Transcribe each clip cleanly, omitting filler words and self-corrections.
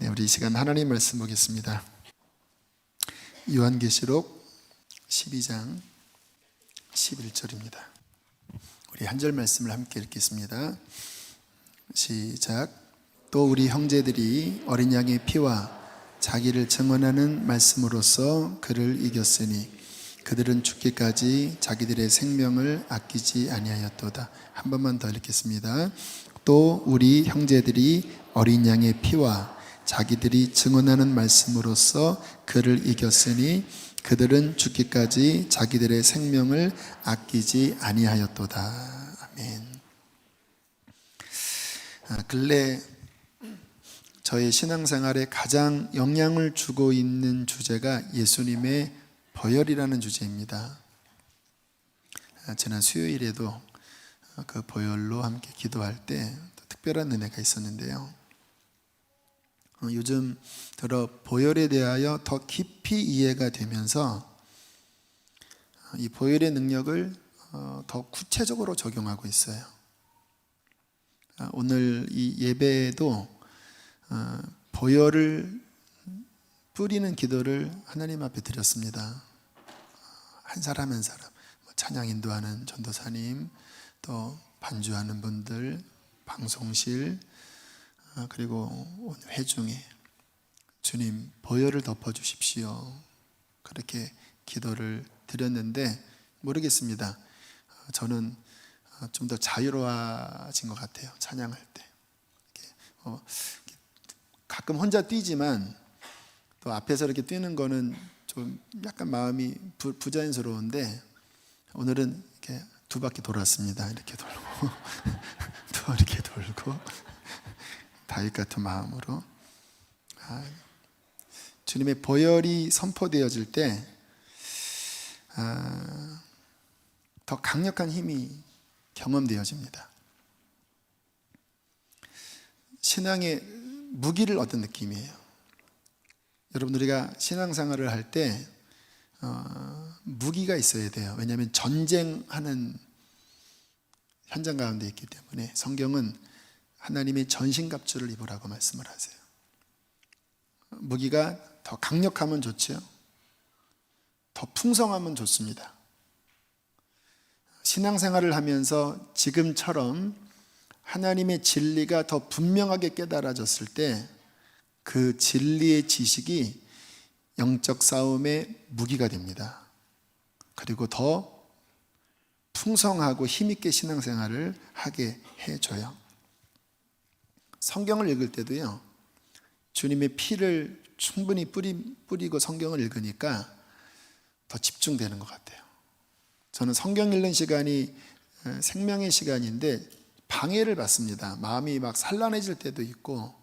네, 우리 이 시간 하나님 말씀 보겠습니다. 요한계시록 12장 11절입니다. 우리 한 절 말씀을 함께 읽겠습니다. 시작. 또 우리 형제들이 어린 양의 피와 자기를 증언하는 말씀으로써 그를 이겼으니 그들은 죽기까지 자기들의 생명을 아끼지 아니하였도다. 한 번만 더 읽겠습니다. 또 우리 형제들이 어린 양의 피와 자기들이 증언하는 말씀으로써 그를 이겼으니 그들은 죽기까지 자기들의 생명을 아끼지 아니하였도다. 아멘. 근래 저의 신앙생활에 가장 영향을 주고 있는 주제가 예수님의 보혈이라는 주제입니다. 지난 수요일에도 그 보혈로 함께 기도할 때 특별한 은혜가 있었는데요. 요즘 들어 보혈에 대하여 더 깊이 이해가 되면서 이 보혈의 능력을 더 구체적으로 적용하고 있어요. 오늘 이 예배에도 보혈을 뿌리는 기도를 하나님 앞에 드렸습니다. 한 사람 한 사람, 찬양 인도하는 전도사님, 또 반주하는 분들, 방송실, 그리고 오늘 회중에 주님 보혈을 덮어주십시오. 그렇게 기도를 드렸는데 모르겠습니다. 저는 좀 더 자유로워진 것 같아요. 찬양할 때 가끔 혼자 뛰지만 또 앞에서 이렇게 뛰는 거는 좀 약간 마음이 부자연스러운데 오늘은 이렇게 두 바퀴 돌았습니다. 이렇게 돌고 또 이렇게 돌고 다윗 같은 마음으로 주님의 보혈이 선포되어질 때 더 강력한 힘이 경험되어집니다. 신앙의 무기를 얻은 느낌이에요. 여러분, 우리가 신앙생활을 할 때 무기가 있어야 돼요. 왜냐하면 전쟁하는 현장 가운데 있기 때문에 성경은 하나님의 전신갑주를 입으라고 말씀을 하세요. 무기가 더 강력하면 좋죠. 더 풍성하면 좋습니다. 신앙생활을 하면서 지금처럼 하나님의 진리가 더 분명하게 깨달아졌을 때 그 진리의 지식이 영적 싸움의 무기가 됩니다. 그리고 더 풍성하고 힘있게 신앙생활을 하게 해줘요. 성경을 읽을 때도요, 주님의 피를 충분히 뿌리고 성경을 읽으니까 더 집중되는 것 같아요. 저는 성경 읽는 시간이 생명의 시간인데 방해를 받습니다. 마음이 막 산란해질 때도 있고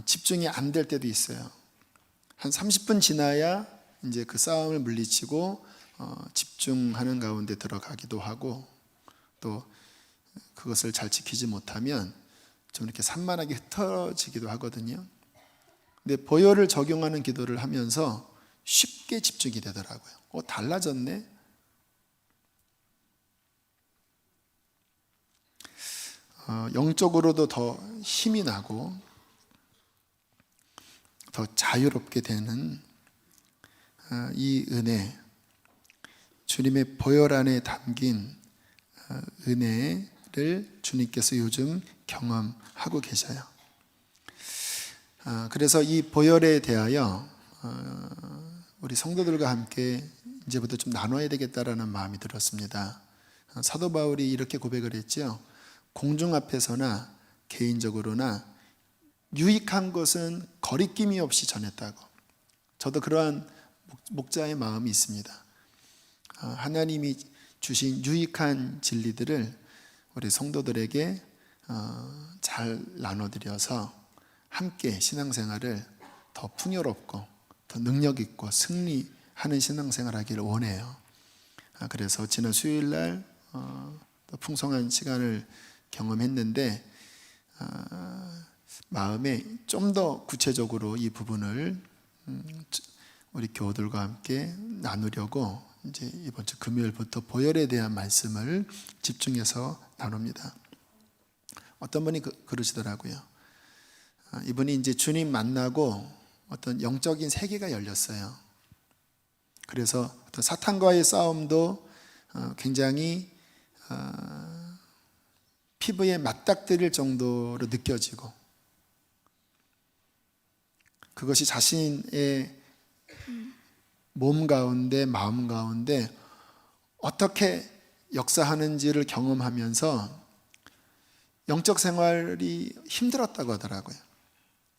집중이 안 될 때도 있어요. 한 30분 지나야 이제 그 싸움을 물리치고 집중하는 가운데 들어가기도 하고, 또 그것을 잘 지키지 못하면 좀 이렇게 산만하게 흩어지기도 하거든요. 근데 보혈을 적용하는 기도를 하면서 쉽게 집중이 되더라고요. 달라졌네. 영적으로도 더 힘이 나고 더 자유롭게 되는 이 은혜, 주님의 보혈 안에 담긴 은혜를 주님께서 요즘 경험하고 계셔요. 그래서 이 보혈에 대하여 우리 성도들과 함께 이제부터 좀 나눠야 되겠다라는 마음이 들었습니다. 사도 바울이 이렇게 고백을 했죠. 공중 앞에서나 개인적으로나 유익한 것은 거리낌이 없이 전했다고. 저도 그러한 목자의 마음이 있습니다. 하나님이 주신 유익한 진리들을 우리 성도들에게 잘 나눠드려서 함께 신앙생활을 더 풍요롭고 더 능력 있고 승리하는 신앙생활 하기를 원해요. 그래서 지난 수요일날 더 풍성한 시간을 경험했는데 마음에 좀 더 구체적으로 이 부분을 우리 교우들과 함께 나누려고 이제 이번 주 금요일부터 보혈에 대한 말씀을 집중해서 나눕니다. 어떤 분이 그러시더라고요. 이분이 이제 주님 만나고 어떤 영적인 세계가 열렸어요. 그래서 어떤 사탄과의 싸움도 굉장히 피부에 맞닥뜨릴 정도로 느껴지고, 그것이 자신의 몸 가운데, 마음 가운데 어떻게 역사하는지를 경험하면서 영적 생활이 힘들었다고 하더라고요.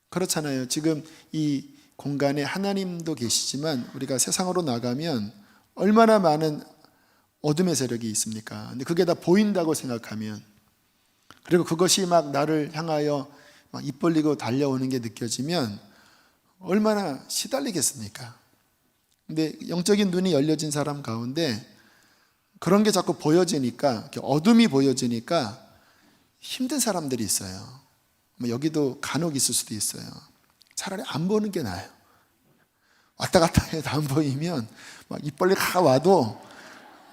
그렇잖아요. 지금 이 공간에 하나님도 계시지만 우리가 세상으로 나가면 얼마나 많은 어둠의 세력이 있습니까? 근데 그게 다 보인다고 생각하면, 그리고 그것이 막 나를 향하여 막 입 벌리고 달려오는 게 느껴지면 얼마나 시달리겠습니까? 근데 영적인 눈이 열려진 사람 가운데 그런 게 자꾸 보여지니까, 어둠이 보여지니까 힘든 사람들이 있어요. 여기도 간혹 있을 수도 있어요. 차라리 안 보는 게 나아요. 왔다 갔다 해도 안 보이면 막 입 벌리고 와도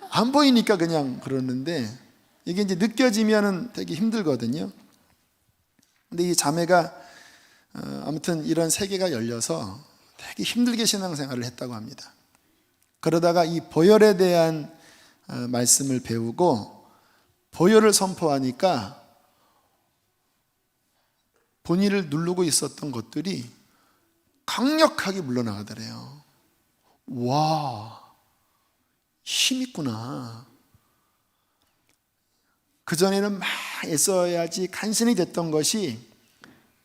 안 보이니까 그냥 그러는데, 이게 이제 느껴지면은 되게 힘들거든요. 근데 이 자매가 아무튼 이런 세계가 열려서 되게 힘들게 신앙생활을 했다고 합니다. 그러다가 이 보혈에 대한 말씀을 배우고 보혈을 선포하니까 본인을 누르고 있었던 것들이 강력하게 물러나가더래요. 와, 힘 있구나. 그전에는 막 애써야지 간신히 됐던 것이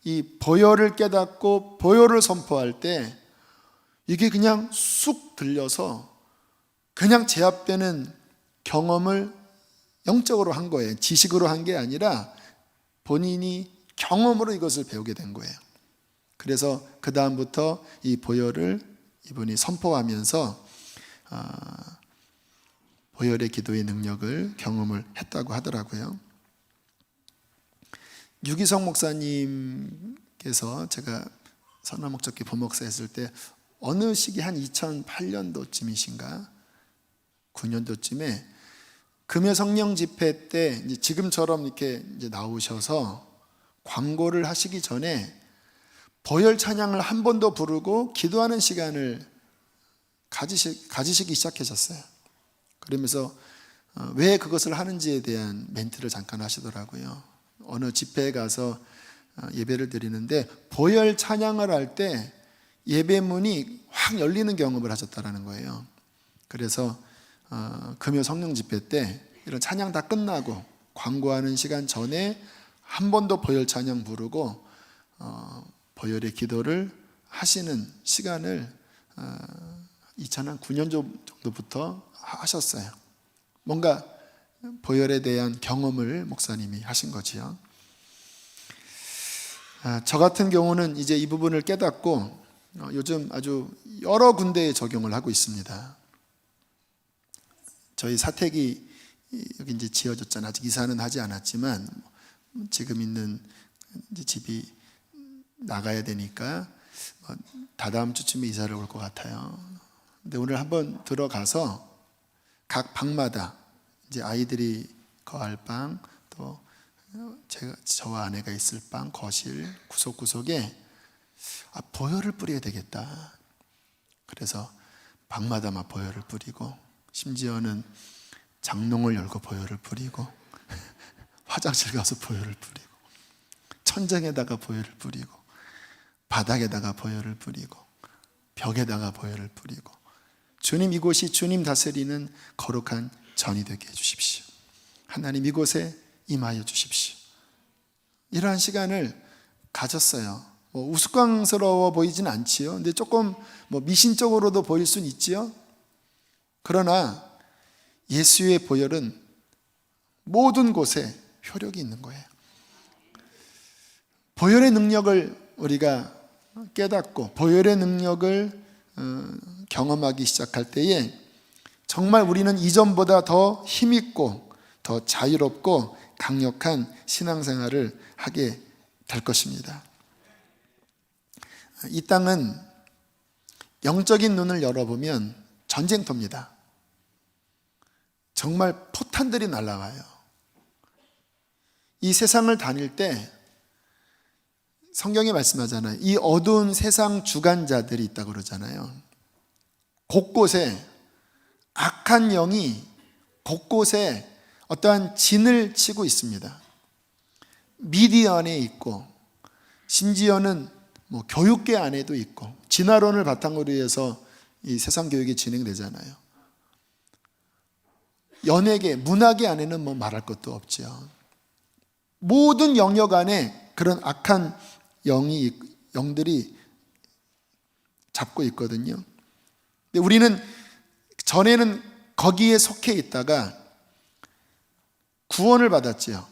이 보혈을 깨닫고 보혈을 선포할 때 이게 그냥 쑥 들려서 그냥 제압되는 경험을 영적으로 한 거예요. 지식으로 한 게 아니라 본인이 경험으로 이것을 배우게 된 거예요. 그래서 그 다음부터 이 보혈을 이분이 선포하면서 보혈의 기도의 능력을 경험을 했다고 하더라고요. 유기성 목사님께서 제가 선화목적기 부목사 했을 때 어느 시기 한 2008년도쯤이신가 9년도쯤에 금요 성령 집회 때 이제 지금처럼 이렇게 이제 나오셔서 광고를 하시기 전에 보혈 찬양을 한 번 더 부르고 기도하는 시간을 가지시기 시작하셨어요. 그러면서 왜 그것을 하는지에 대한 멘트를 잠깐 하시더라고요. 어느 집회에 가서 예배를 드리는데 보혈 찬양을 할 때 예배문이 확 열리는 경험을 하셨다는 거예요. 그래서 금요 성령 집회 때 이런 찬양 다 끝나고 광고하는 시간 전에 한 번 더 보혈 찬양 부르고 보혈의 기도를 하시는 시간을 2009년 정도부터 하셨어요. 뭔가 보혈에 대한 경험을 목사님이 하신 거지요. 저 같은 경우는 이제 이 부분을 깨닫고 요즘 아주 여러 군데에 적용을 하고 있습니다. 저희 사택이 여기 이제 지어졌잖아요. 아직 이사는 하지 않았지만 지금 있는 이제 집이 나가야 되니까 다다음 주쯤에 이사를 올 것 같아요. 근데 오늘 한번 들어가서 각 방마다 이제 아이들이 거할 방, 또 저와 아내가 있을 방, 거실, 구석구석에 보혈을 뿌려야 되겠다. 그래서 방마다 막 보혈을 뿌리고, 심지어는 장롱을 열고 보혈을 뿌리고, 화장실 가서 보혈을 뿌리고, 천장에다가 보혈을 뿌리고, 바닥에다가 보혈을 뿌리고, 벽에다가 보혈을 뿌리고, 주님 이곳이 주님 다스리는 거룩한 전이 되게 해주십시오. 하나님 이곳에 임하여 주십시오. 이러한 시간을 가졌어요. 우스꽝스러워 보이진 않지요. 근데 조금 미신적으로도 보일 수는 있지요. 그러나 예수의 보혈은 모든 곳에 효력이 있는 거예요. 보혈의 능력을 우리가 깨닫고 보혈의 능력을 경험하기 시작할 때에 정말 우리는 이전보다 더 힘있고 더 자유롭고 강력한 신앙생활을 하게 될 것입니다. 이 땅은 영적인 눈을 열어보면 전쟁터입니다. 정말 포탄들이 날아와요. 이 세상을 다닐 때 성경에 말씀하잖아요. 이 어두운 세상 주관자들이 있다고 그러잖아요. 곳곳에 악한 영이 곳곳에 어떠한 진을 치고 있습니다. 미디어 안에 있고, 심지어는 교육계 안에도 있고, 진화론을 바탕으로 해서 이 세상 교육이 진행되잖아요. 연예계, 문화계 안에는 말할 것도 없죠. 모든 영역 안에 그런 악한 영들이 잡고 있거든요. 근데 우리는 전에는 거기에 속해 있다가 구원을 받았지요.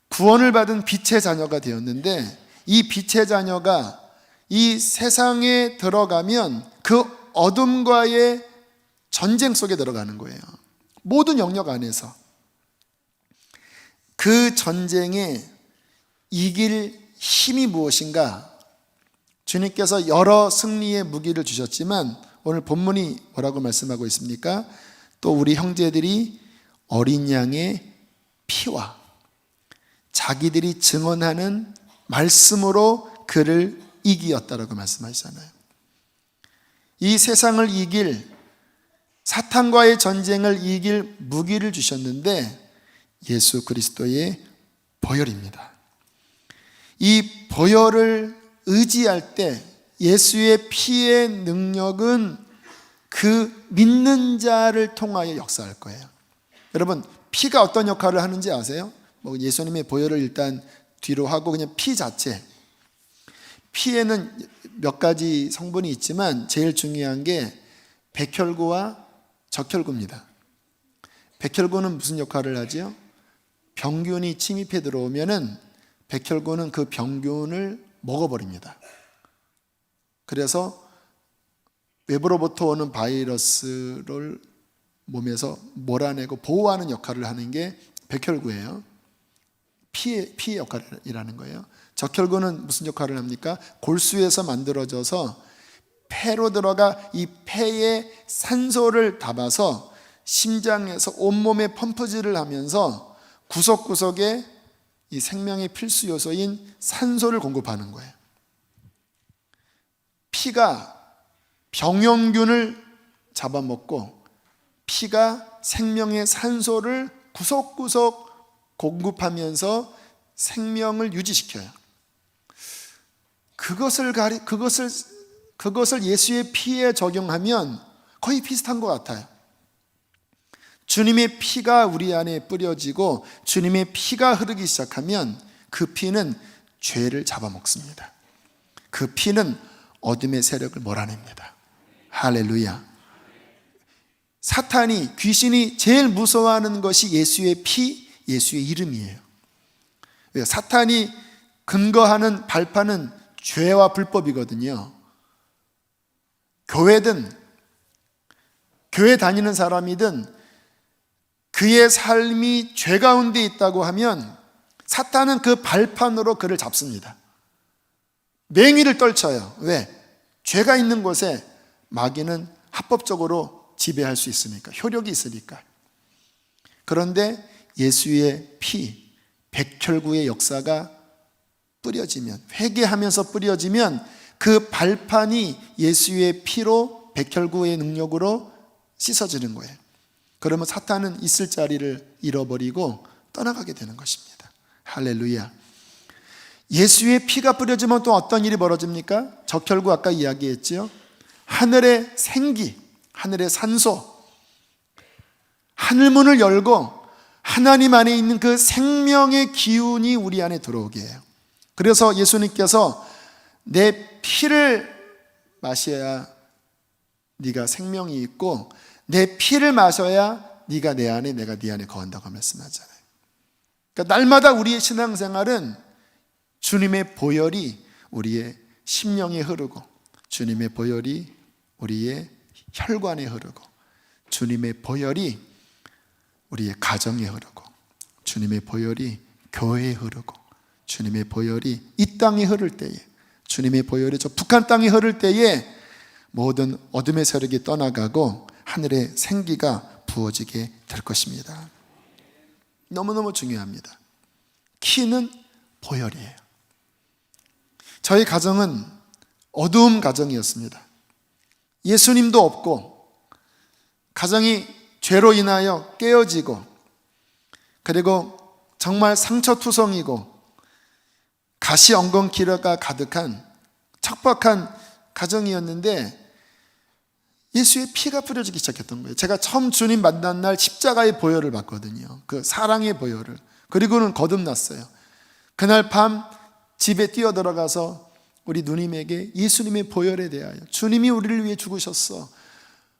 구원을 받은 빛의 자녀가 되었는데, 이 빛의 자녀가 이 세상에 들어가면 그 어둠과의 전쟁 속에 들어가는 거예요. 모든 영역 안에서. 그 전쟁에 이길 힘이 무엇인가? 주님께서 여러 승리의 무기를 주셨지만 오늘 본문이 뭐라고 말씀하고 있습니까? 또 우리 형제들이 어린 양의 피와 자기들이 증언하는 말씀으로 그를 이기었다라고 말씀하시잖아요. 이 세상을 이길, 사탄과의 전쟁을 이길 무기를 주셨는데 예수 그리스도의 보혈입니다. 이 보혈을 의지할 때 예수의 피의 능력은 그 믿는 자를 통하여 역사할 거예요. 여러분, 피가 어떤 역할을 하는지 아세요? 예수님의 보혈을 일단 뒤로 하고 그냥 피 자체. 피에는 몇 가지 성분이 있지만 제일 중요한 게 백혈구와 적혈구입니다. 백혈구는 무슨 역할을 하지요? 병균이 침입해 들어오면은 백혈구는 그 병균을 먹어버립니다. 그래서 외부로부터 오는 바이러스를 몸에서 몰아내고 보호하는 역할을 하는 게 백혈구예요. 피의 역할이라는 거예요. 적혈구는 무슨 역할을 합니까? 골수에서 만들어져서 폐로 들어가 이 폐에 산소를 담아서 심장에서 온몸에 펌프질을 하면서 구석구석에 이 생명의 필수 요소인 산소를 공급하는 거예요. 피가 병용균을 잡아먹고 피가 생명의 산소를 구석구석 공급하면서 생명을 유지시켜요. 그것을 예수의 피에 적용하면 거의 비슷한 것 같아요. 주님의 피가 우리 안에 뿌려지고 주님의 피가 흐르기 시작하면 그 피는 죄를 잡아먹습니다. 그 피는 어둠의 세력을 몰아냅니다. 할렐루야. 사탄이, 귀신이 제일 무서워하는 것이 예수의 피, 예수의 이름이에요. 사탄이 근거하는 발판은 죄와 불법이거든요. 교회든 교회 다니는 사람이든 그의 삶이 죄 가운데 있다고 하면 사탄은 그 발판으로 그를 잡습니다. 맹위를 떨쳐요. 왜? 죄가 있는 곳에 마귀는 합법적으로 지배할 수 있으니까, 효력이 있으니까. 그런데 예수의 피, 백혈구의 역사가 뿌려지면, 회개하면서 뿌려지면 그 발판이 예수의 피로, 백혈구의 능력으로 씻어지는 거예요. 그러면 사탄은 있을 자리를 잃어버리고 떠나가게 되는 것입니다. 할렐루야. 예수의 피가 뿌려지면 또 어떤 일이 벌어집니까? 적혈구 아까 이야기했죠. 하늘의 생기, 하늘의 산소, 하늘문을 열고 하나님 안에 있는 그 생명의 기운이 우리 안에 들어오게 해요. 그래서 예수님께서 내 피를 마셔야 네가 생명이 있고 내 피를 마셔야 네가 내 안에, 내가 네 안에 거한다고 말씀하잖아요. 그러니까 날마다 우리의 신앙생활은 주님의 보혈이 우리의 심령에 흐르고 주님의 보혈이 우리의 혈관에 흐르고 주님의 보혈이 우리의 가정에 흐르고 주님의 보혈이 교회에 흐르고 주님의 보혈이 이 땅에 흐를 때에 주님의 보혈이 저 북한 땅에 흐를 때에 모든 어둠의 세력이 떠나가고 하늘의 생기가 부어지게 될 것입니다. 너무너무 중요합니다. 키는 보혈이에요. 저희 가정은 어두운 가정이었습니다. 예수님도 없고 가정이 죄로 인하여 깨어지고, 그리고 정말 상처투성이고 가시 엉겅퀴가 가득한 척박한 가정이었는데 예수의 피가 뿌려지기 시작했던 거예요. 제가 처음 주님 만난 날 십자가의 보혈을 봤거든요. 그 사랑의 보혈을. 그리고는 거듭났어요. 그날 밤 집에 뛰어들어가서 우리 누님에게 예수님의 보혈에 대하여, 주님이 우리를 위해 죽으셨어,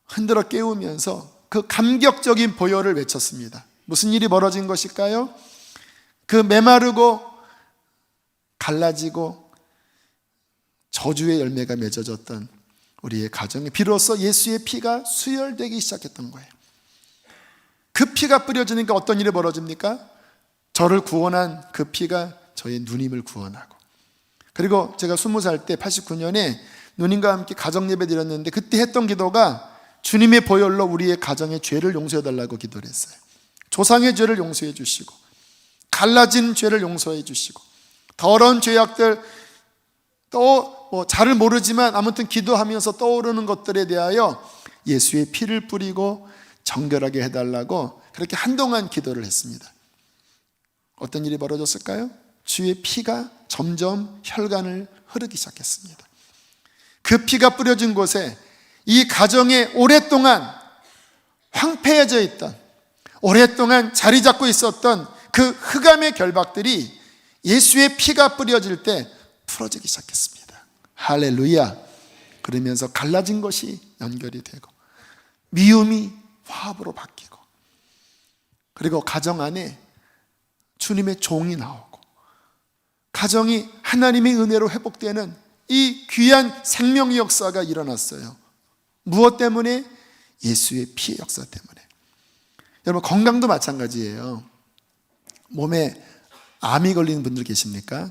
흔들어 깨우면서 그 감격적인 보혈을 외쳤습니다. 무슨 일이 벌어진 것일까요? 그 메마르고 갈라지고 저주의 열매가 맺어졌던 우리의 가정에 비로소 예수의 피가 수혈되기 시작했던 거예요. 그 피가 뿌려지니까 어떤 일이 벌어집니까? 저를 구원한 그 피가 저의 누님을 구원하고, 그리고 제가 20살 때 89년에 누님과 함께 가정예배 드렸는데 그때 했던 기도가 주님의 보혈로 우리의 가정의 죄를 용서해 달라고 기도를 했어요. 조상의 죄를 용서해 주시고, 갈라진 죄를 용서해 주시고, 더러운 죄악들, 또 잘을 모르지만 아무튼 기도하면서 떠오르는 것들에 대하여 예수의 피를 뿌리고 정결하게 해달라고 그렇게 한동안 기도를 했습니다. 어떤 일이 벌어졌을까요? 주의 피가 점점 혈관을 흐르기 시작했습니다. 그 피가 뿌려진 곳에 이 가정에 오랫동안 황폐해져 있던, 오랫동안 자리 잡고 있었던 그 흑암의 결박들이 예수의 피가 뿌려질 때 풀어지기 시작했습니다. 할렐루야. 그러면서 갈라진 것이 연결이 되고, 미움이 화합으로 바뀌고, 그리고 가정 안에 주님의 종이 나오고, 가정이 하나님의 은혜로 회복되는 이 귀한 생명의 역사가 일어났어요. 무엇 때문에? 예수의 피의 역사 때문에. 여러분, 건강도 마찬가지예요. 몸에 암이 걸린 분들 계십니까?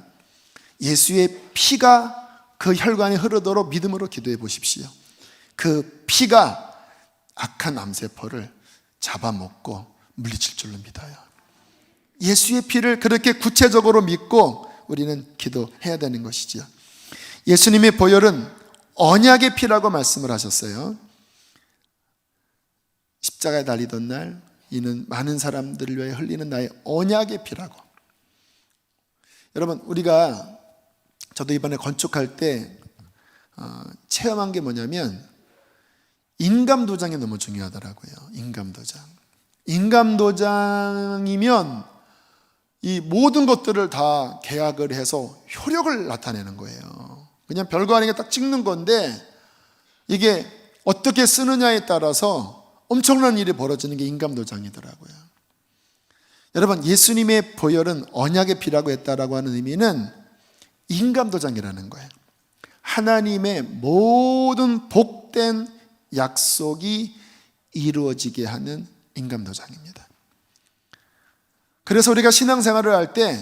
예수의 피가 그 혈관에 흐르도록 믿음으로 기도해 보십시오. 그 피가 악한 암세포를 잡아먹고 물리칠 줄로 믿어요. 예수의 피를 그렇게 구체적으로 믿고 우리는 기도해야 되는 것이지요. 예수님의 보혈은 언약의 피라고 말씀을 하셨어요. 십자가에 달리던 날 이는 많은 사람들을 위해 흘리는 나의 언약의 피라고. 여러분, 우리가, 저도 이번에 건축할 때 체험한 게 뭐냐면 인감도장이 너무 중요하더라고요. 인감도장이면 이 모든 것들을 다 계약을 해서 효력을 나타내는 거예요. 그냥 별거 아니게 딱 찍는 건데 이게 어떻게 쓰느냐에 따라서 엄청난 일이 벌어지는 게 인감도장이더라고요. 여러분, 예수님의 보혈은 언약의 피라고 했다라고 하는 의미는 인감도장이라는 거예요. 하나님의 모든 복된 약속이 이루어지게 하는 인감도장입니다. 그래서 우리가 신앙생활을 할 때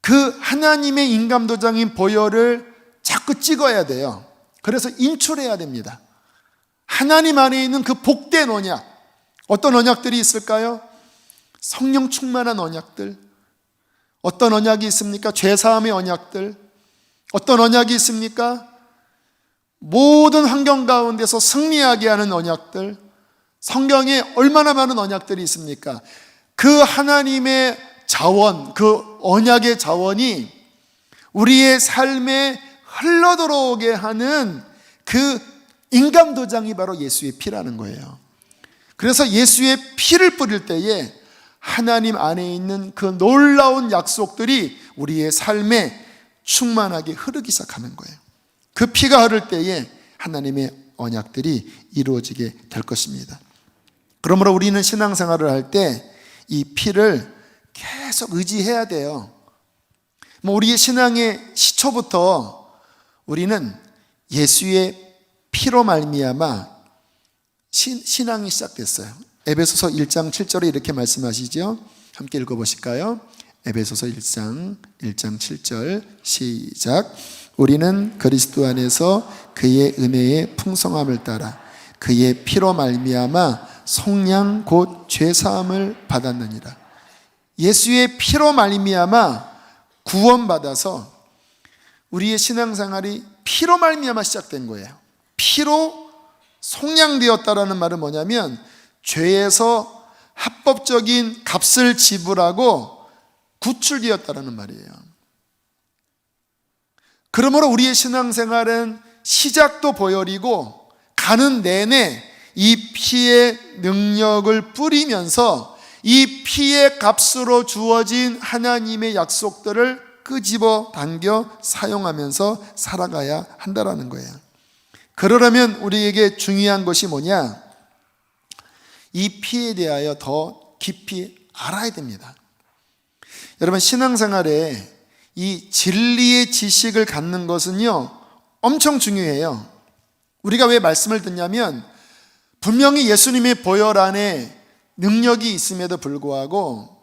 그 하나님의 인감도장인 보혈을 자꾸 찍어야 돼요. 그래서 인출해야 됩니다. 하나님 안에 있는 그 복된 언약, 어떤 언약들이 있을까요? 성령 충만한 언약들. 어떤 언약이 있습니까? 죄사함의 언약들. 어떤 언약이 있습니까? 모든 환경 가운데서 승리하게 하는 언약들. 성경에 얼마나 많은 언약들이 있습니까? 그 하나님의 자원, 그 언약의 자원이 우리의 삶에 흘러들어오게 하는 그 인감도장이 바로 예수의 피라는 거예요. 그래서 예수의 피를 뿌릴 때에 하나님 안에 있는 그 놀라운 약속들이 우리의 삶에 충만하게 흐르기 시작하는 거예요. 그 피가 흐를 때에 하나님의 언약들이 이루어지게 될 것입니다. 그러므로 우리는 신앙생활을 할 때 이 피를 계속 의지해야 돼요. 우리의 신앙의 시초부터 우리는 예수의 피로 말미암아 신앙이 시작됐어요. 에베소서 1장 7절에 이렇게 말씀하시죠. 함께 읽어보실까요? 에베소서 1장 7절 시작. 우리는 그리스도 안에서 그의 은혜의 풍성함을 따라 그의 피로 말미암아 속량 곧 죄사함을 받았느니라. 예수의 피로 말미암아 구원받아서 우리의 신앙생활이 피로 말미암아 시작된 거예요. 피로 속량되었다라는 말은 뭐냐면 죄에서 합법적인 값을 지불하고 구출되었다라는 말이에요. 그러므로 우리의 신앙생활은 시작도 보혈이고 가는 내내 이 피의 능력을 뿌리면서 이 피의 값으로 주어진 하나님의 약속들을 끄집어 당겨 사용하면서 살아가야 한다라는 거예요. 그러려면 우리에게 중요한 것이 뭐냐? 이 피에 대하여 더 깊이 알아야 됩니다. 여러분, 신앙생활에 이 진리의 지식을 갖는 것은요 엄청 중요해요. 우리가 왜 말씀을 듣냐면 분명히 예수님의 보혈 안에 능력이 있음에도 불구하고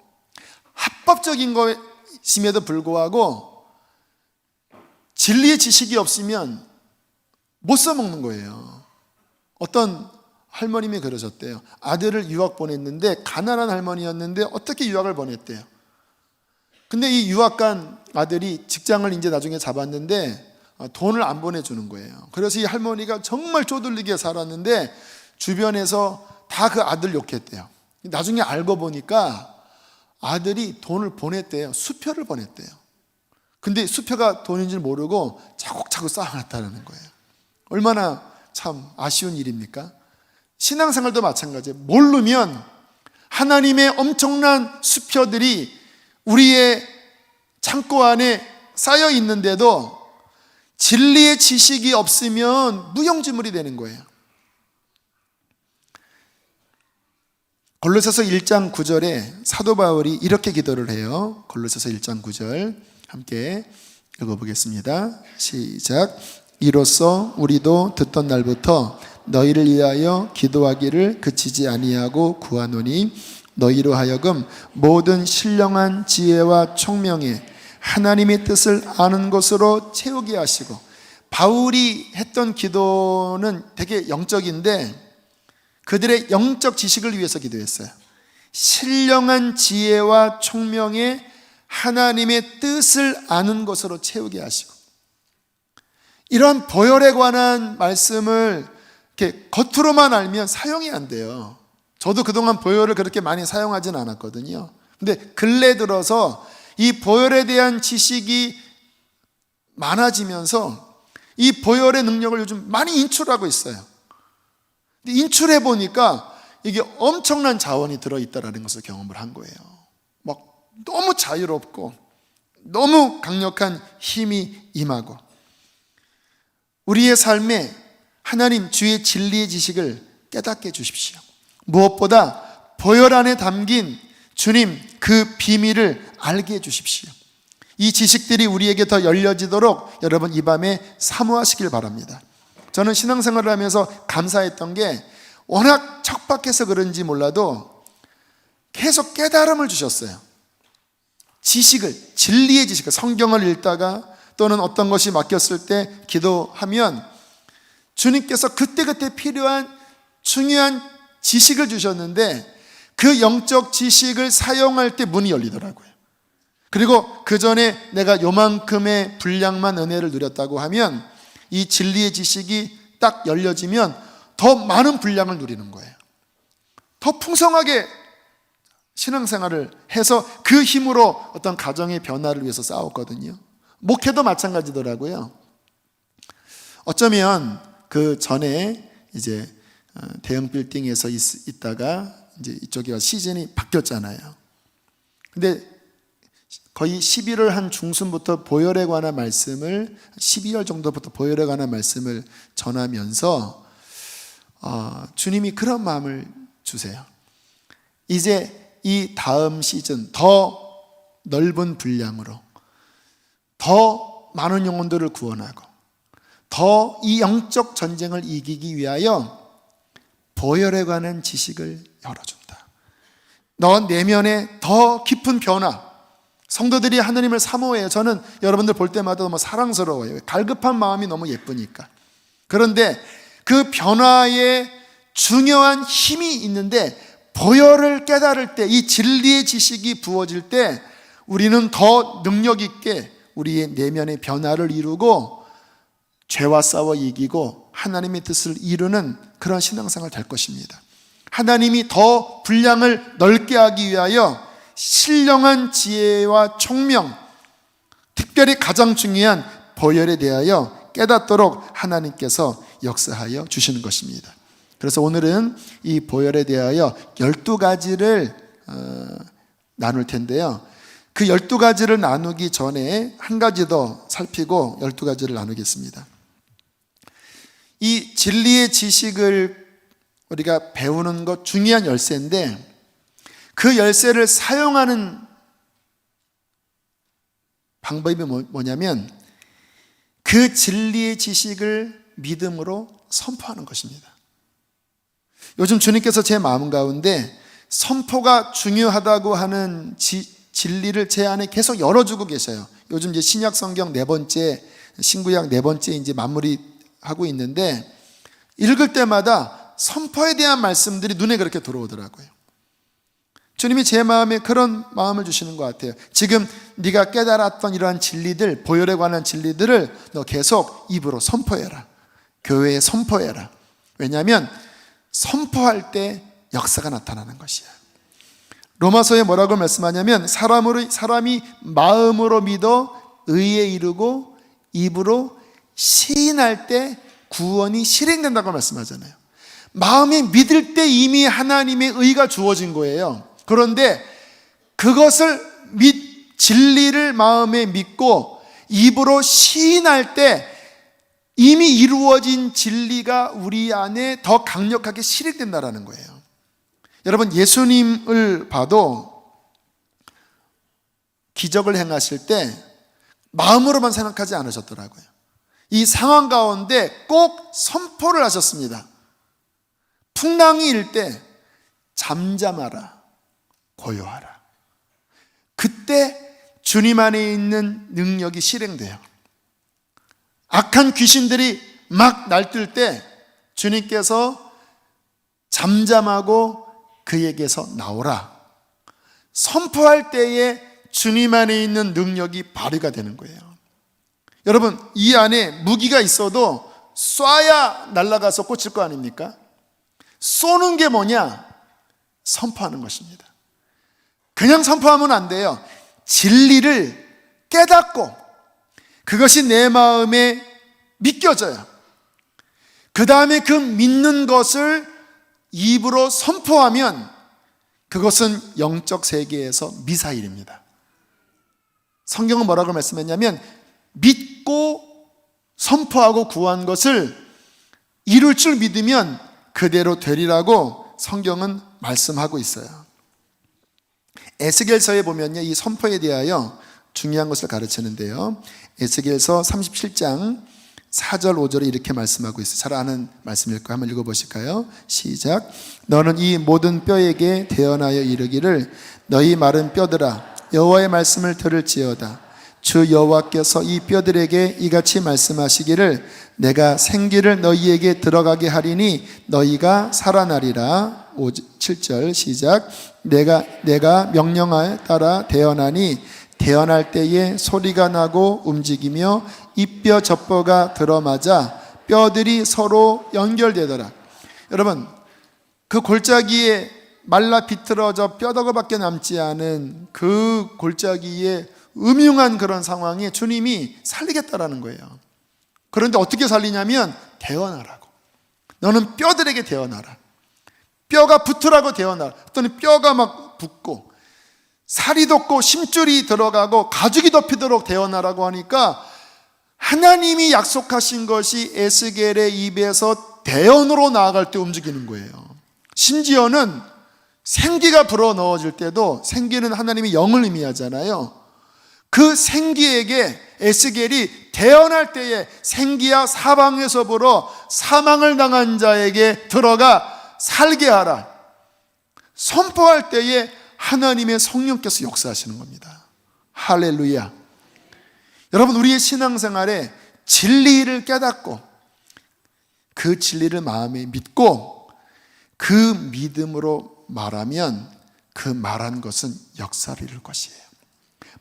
합법적인 것임에도 불구하고 진리의 지식이 없으면 못 써먹는 거예요. 어떤 할머님이 그러셨대요. 아들을 유학 보냈는데 가난한 할머니였는데 어떻게 유학을 보냈대요. 근데 이 유학 간 아들이 직장을 이제 나중에 잡았는데 돈을 안 보내주는 거예요. 그래서 이 할머니가 정말 쪼들리게 살았는데 주변에서 다 그 아들 욕했대요. 나중에 알고 보니까 아들이 돈을 보냈대요. 수표를 보냈대요. 근데 수표가 돈인지 모르고 차곡차곡 쌓아놨다는 거예요. 얼마나 참 아쉬운 일입니까? 신앙생활도 마찬가지예요. 모르면 하나님의 엄청난 수표들이 우리의 창고 안에 쌓여 있는데도 진리의 지식이 없으면 무용지물이 되는 거예요. 골로새서 1장 9절에 사도 바울이 이렇게 기도를 해요. 골로새서 1장 9절 함께 읽어보겠습니다. 시작. 이로써 우리도 듣던 날부터 너희를 위하여 기도하기를 그치지 아니하고 구하노니 너희로 하여금 모든 신령한 지혜와 총명에 하나님의 뜻을 아는 것으로 채우게 하시고, 바울이 했던 기도는 되게 영적인데 그들의 영적 지식을 위해서 기도했어요. 신령한 지혜와 총명에 하나님의 뜻을 아는 것으로 채우게 하시고, 이런 보혈에 관한 말씀을 이렇게 겉으로만 알면 사용이 안 돼요. 저도 그동안 보혈을 그렇게 많이 사용하진 않았거든요. 근데 근래 들어서 이 보혈에 대한 지식이 많아지면서 이 보혈의 능력을 요즘 많이 인출하고 있어요. 인출해 보니까 이게 엄청난 자원이 들어있다는 것을 경험을 한 거예요. 막 너무 자유롭고 너무 강력한 힘이 임하고, 우리의 삶에 하나님 주의 진리의 지식을 깨닫게 해주십시오. 무엇보다 보혈 안에 담긴 주님 그 비밀을 알게 해주십시오. 이 지식들이 우리에게 더 열려지도록 여러분 이 밤에 사모하시길 바랍니다. 저는 신앙생활을 하면서 감사했던 게 워낙 척박해서 그런지 몰라도 계속 깨달음을 주셨어요. 지식을, 진리의 지식을, 성경을 읽다가 또는 어떤 것이 막혔을 때 기도하면 주님께서 그때그때 필요한 중요한 지식을 주셨는데 그 영적 지식을 사용할 때 문이 열리더라고요. 그리고 그 전에 내가 요만큼의 분량만 은혜를 누렸다고 하면 이 진리의 지식이 딱 열려지면 더 많은 분량을 누리는 거예요. 더 풍성하게 신앙생활을 해서 그 힘으로 어떤 가정의 변화를 위해서 싸웠거든요. 목회도 마찬가지더라고요. 어쩌면 그 전에 이제 대형 빌딩에서 있다가 이제 이쪽에 시즌이 바뀌었잖아요. 근데 거의 11월 한 중순부터 보혈에 관한 말씀을 12월 정도부터 보혈에 관한 말씀을 전하면서 주님이 그런 마음을 주세요. 이제 이 다음 시즌 더 넓은 분량으로 더 많은 영혼들을 구원하고 더 이 영적 전쟁을 이기기 위하여 보혈에 관한 지식을 열어준다. 너 내면에 더 깊은 변화, 성도들이 하나님을 사모해요. 저는 여러분들 볼 때마다 너무 사랑스러워요. 갈급한 마음이 너무 예쁘니까. 그런데 그 변화에 중요한 힘이 있는데 보혈을 깨달을 때, 이 진리의 지식이 부어질 때 우리는 더 능력 있게 우리의 내면의 변화를 이루고 죄와 싸워 이기고 하나님의 뜻을 이루는 그런 신앙생활 될 것입니다. 하나님이 더 분량을 넓게 하기 위하여 신령한 지혜와 총명, 특별히 가장 중요한 보혈에 대하여 깨닫도록 하나님께서 역사하여 주시는 것입니다. 그래서 오늘은 이 보혈에 대하여 12가지를 나눌 텐데요. 그 12가지를 나누기 전에 한 가지 더 살피고 12가지를 나누겠습니다. 이 진리의 지식을 우리가 배우는 것 중요한 열쇠인데, 그 열쇠를 사용하는 방법이 뭐냐면 그 진리의 지식을 믿음으로 선포하는 것입니다. 요즘 주님께서 제 마음 가운데 선포가 중요하다고 하는 진리를 제 안에 계속 열어주고 계셔요. 요즘 이제 신약 성경 4번째, 신구약 4번째 이제 마무리하고 있는데, 읽을 때마다 선포에 대한 말씀들이 눈에 그렇게 들어오더라고요. 주님이 제 마음에 그런 마음을 주시는 것 같아요. 지금 네가 깨달았던 이러한 진리들, 보혈에 관한 진리들을 너 계속 입으로 선포해라. 교회에 선포해라. 왜냐하면 선포할 때 역사가 나타나는 것이야. 로마서에 뭐라고 말씀하냐면 사람이 마음으로 믿어 의에 이르고 입으로 시인할 때 구원이 실행된다고 말씀하잖아요. 마음이 믿을 때 이미 하나님의 의가 주어진 거예요. 그런데 그것을 진리를 마음에 믿고 입으로 시인할 때 이미 이루어진 진리가 우리 안에 더 강력하게 실행된다는 거예요. 여러분, 예수님을 봐도 기적을 행하실 때 마음으로만 생각하지 않으셨더라고요. 이 상황 가운데 꼭 선포를 하셨습니다. 풍랑이 일 때 잠잠하라, 고요하라. 그때 주님 안에 있는 능력이 실행돼요. 악한 귀신들이 막 날뛸 때 주님께서 잠잠하고 그에게서 나오라. 선포할 때에 주님 안에 있는 능력이 발휘가 되는 거예요. 여러분, 이 안에 무기가 있어도 쏴야 날아가서 꽂힐 거 아닙니까? 쏘는 게 뭐냐? 선포하는 것입니다. 그냥 선포하면 안 돼요. 진리를 깨닫고 그것이 내 마음에 믿겨져요. 그 다음에 그 믿는 것을 입으로 선포하면 그것은 영적 세계에서 미사일입니다. 성경은 뭐라고 말씀했냐면 믿고 선포하고 구한 것을 이룰 줄 믿으면 그대로 되리라고 성경은 말씀하고 있어요. 에스겔서에 보면요, 이 선포에 대하여 중요한 것을 가르치는데요. 에스겔서 37장 4절 5절에 이렇게 말씀하고 있어요. 잘 아는 말씀일 거예요. 한번 읽어보실까요? 시작. 너는 이 모든 뼈에게 대언하여 이르기를 너희 마른 뼈들아 여호와의 말씀을 들을지어다. 주 여호와께서 이 뼈들에게 이같이 말씀하시기를 내가 생기를 너희에게 들어가게 하리니 너희가 살아나리라. 7절 시작. 내가 명령하에 따라 대언하니 대언할 때에 소리가 나고 움직이며 입뼈 접보가 들어맞아 뼈들이 서로 연결되더라. 여러분, 그 골짜기에 말라 비틀어져 뼈다귀밖에 남지 않은 그 골짜기에 음흉한 그런 상황에 주님이 살리겠다라는 거예요. 그런데 어떻게 살리냐면 대언하라고. 너는 뼈들에게 대언하라. 뼈가 붙으라고 대언하라. 했더니 뼈가 막 붙고 살이 돋고 심줄이 들어가고 가죽이 덮이도록 대언하라고 하니까 하나님이 약속하신 것이 에스겔의 입에서 대언으로 나아갈 때 움직이는 거예요. 심지어는 생기가 불어넣어질 때도, 생기는 하나님의 영을 의미하잖아요. 그 생기에게 에스겔이 대언할 때에 생기야 사방에서 불어 사망을 당한 자에게 들어가 살게 하라. 선포할 때에 하나님의 성령께서 역사하시는 겁니다. 할렐루야. 여러분, 우리의 신앙생활에 진리를 깨닫고 그 진리를 마음에 믿고 그 믿음으로 말하면 그 말한 것은 역사를 이룰 것이에요.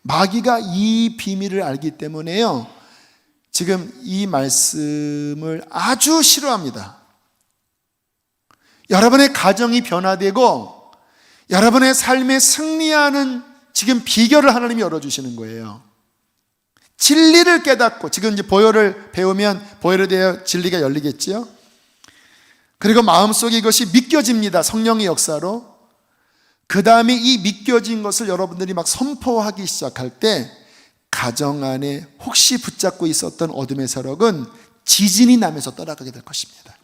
마귀가 이 비밀을 알기 때문에요, 지금 이 말씀을 아주 싫어합니다. 여러분의 가정이 변화되고 여러분의 삶에 승리하는 지금 비결을 하나님이 열어주시는 거예요. 진리를 깨닫고, 지금 이제 보혈을 배우면 보혈에 대해 진리가 열리겠지요. 그리고 마음속에 이것이 믿겨집니다. 성령의 역사로. 그 다음에 이 믿겨진 것을 여러분들이 막 선포하기 시작할 때 가정 안에 혹시 붙잡고 있었던 어둠의 세력은 지진이 나면서 떠나가게 될 것입니다.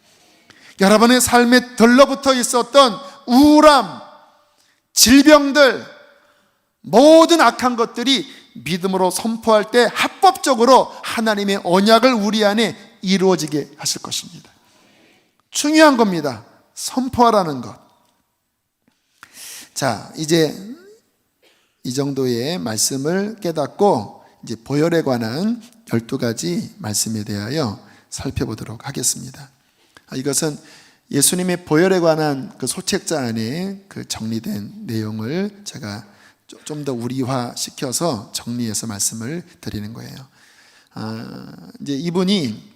여러분의 삶에 들러붙어 있었던 우울함, 질병들, 모든 악한 것들이 믿음으로 선포할 때 합법적으로 하나님의 언약을 우리 안에 이루어지게 하실 것입니다. 중요한 겁니다. 선포하라는 것. 자, 이제 이 정도의 말씀을 깨닫고 이제 보혈에 관한 12가지 말씀에 대하여 살펴보도록 하겠습니다. 이것은 예수님의 보혈에 관한 그 소책자 안에 그 정리된 내용을 제가 좀 더 우리화 시켜서 정리해서 말씀을 드리는 거예요. 이제 이분이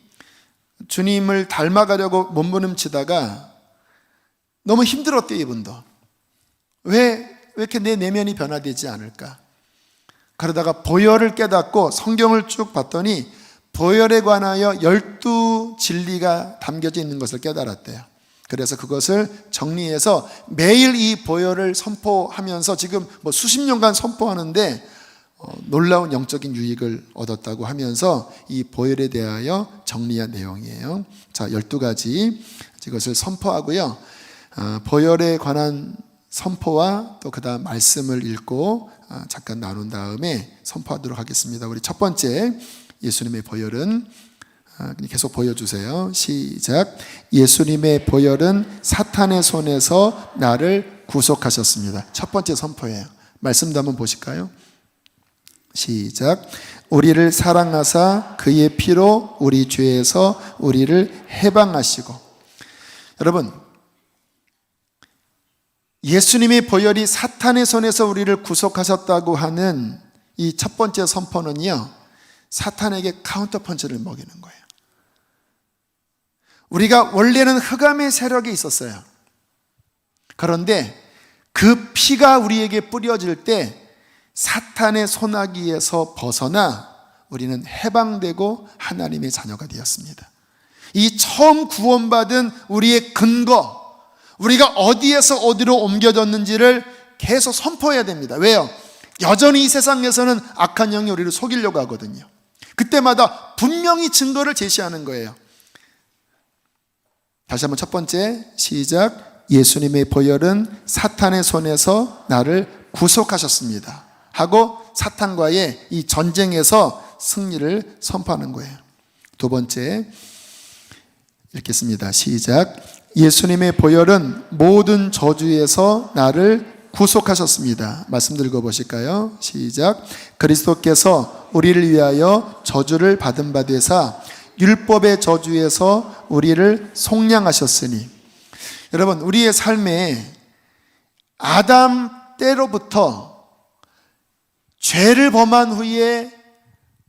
주님을 닮아가려고 몸부림치다가 너무 힘들었대요. 이분도 왜 이렇게 내 내면이 변화되지 않을까? 그러다가 보혈을 깨닫고 성경을 쭉 봤더니 보혈에 관하여 12진리가 담겨져 있는 것을 깨달았대요. 그래서 그것을 정리해서 매일 이 보혈을 선포하면서 지금 수십 년간 선포하는데 놀라운 영적인 유익을 얻었다고 하면서 이 보혈에 대하여 정리한 내용이에요. 자, 12가지 이것을 선포하고요. 보혈에 관한 선포와 또 그 다음 말씀을 읽고 잠깐 나눈 다음에 선포하도록 하겠습니다. 우리 첫 번째, 예수님의 보혈은, 계속 보여주세요. 시작. 예수님의 보혈은 사탄의 손에서 나를 구속하셨습니다. 첫 번째 선포예요. 말씀도 한번 보실까요? 시작. 우리를 사랑하사 그의 피로 우리 죄에서 우리를 해방하시고. 여러분, 예수님의 보혈이 사탄의 손에서 우리를 구속하셨다고 하는 이 첫 번째 선포는요, 사탄에게 카운터 펀치를 먹이는 거예요. 우리가 원래는 흑암의 세력에 있었어요. 그런데 그 피가 우리에게 뿌려질 때 사탄의 손아귀에서 벗어나 우리는 해방되고 하나님의 자녀가 되었습니다. 이 처음 구원받은 우리의 근거, 우리가 어디에서 어디로 옮겨졌는지를 계속 선포해야 됩니다. 왜요? 여전히 이 세상에서는 악한 영이 우리를 속이려고 하거든요. 그때마다 분명히 증거를 제시하는 거예요. 다시 한번 첫 번째, 시작. 예수님의 보혈은 사탄의 손에서 나를 구속하셨습니다 하고 사탄과의 이 전쟁에서 승리를 선포하는 거예요. 두 번째, 읽겠습니다. 시작. 예수님의 보혈은 모든 저주에서 나를 구속하셨습니다. 말씀 읽어보실까요? 시작. 그리스도께서 우리를 위하여 저주를 받은 바 되사 율법의 저주에서 우리를 속량하셨으니. 여러분, 우리의 삶에 아담 때로부터 죄를 범한 후에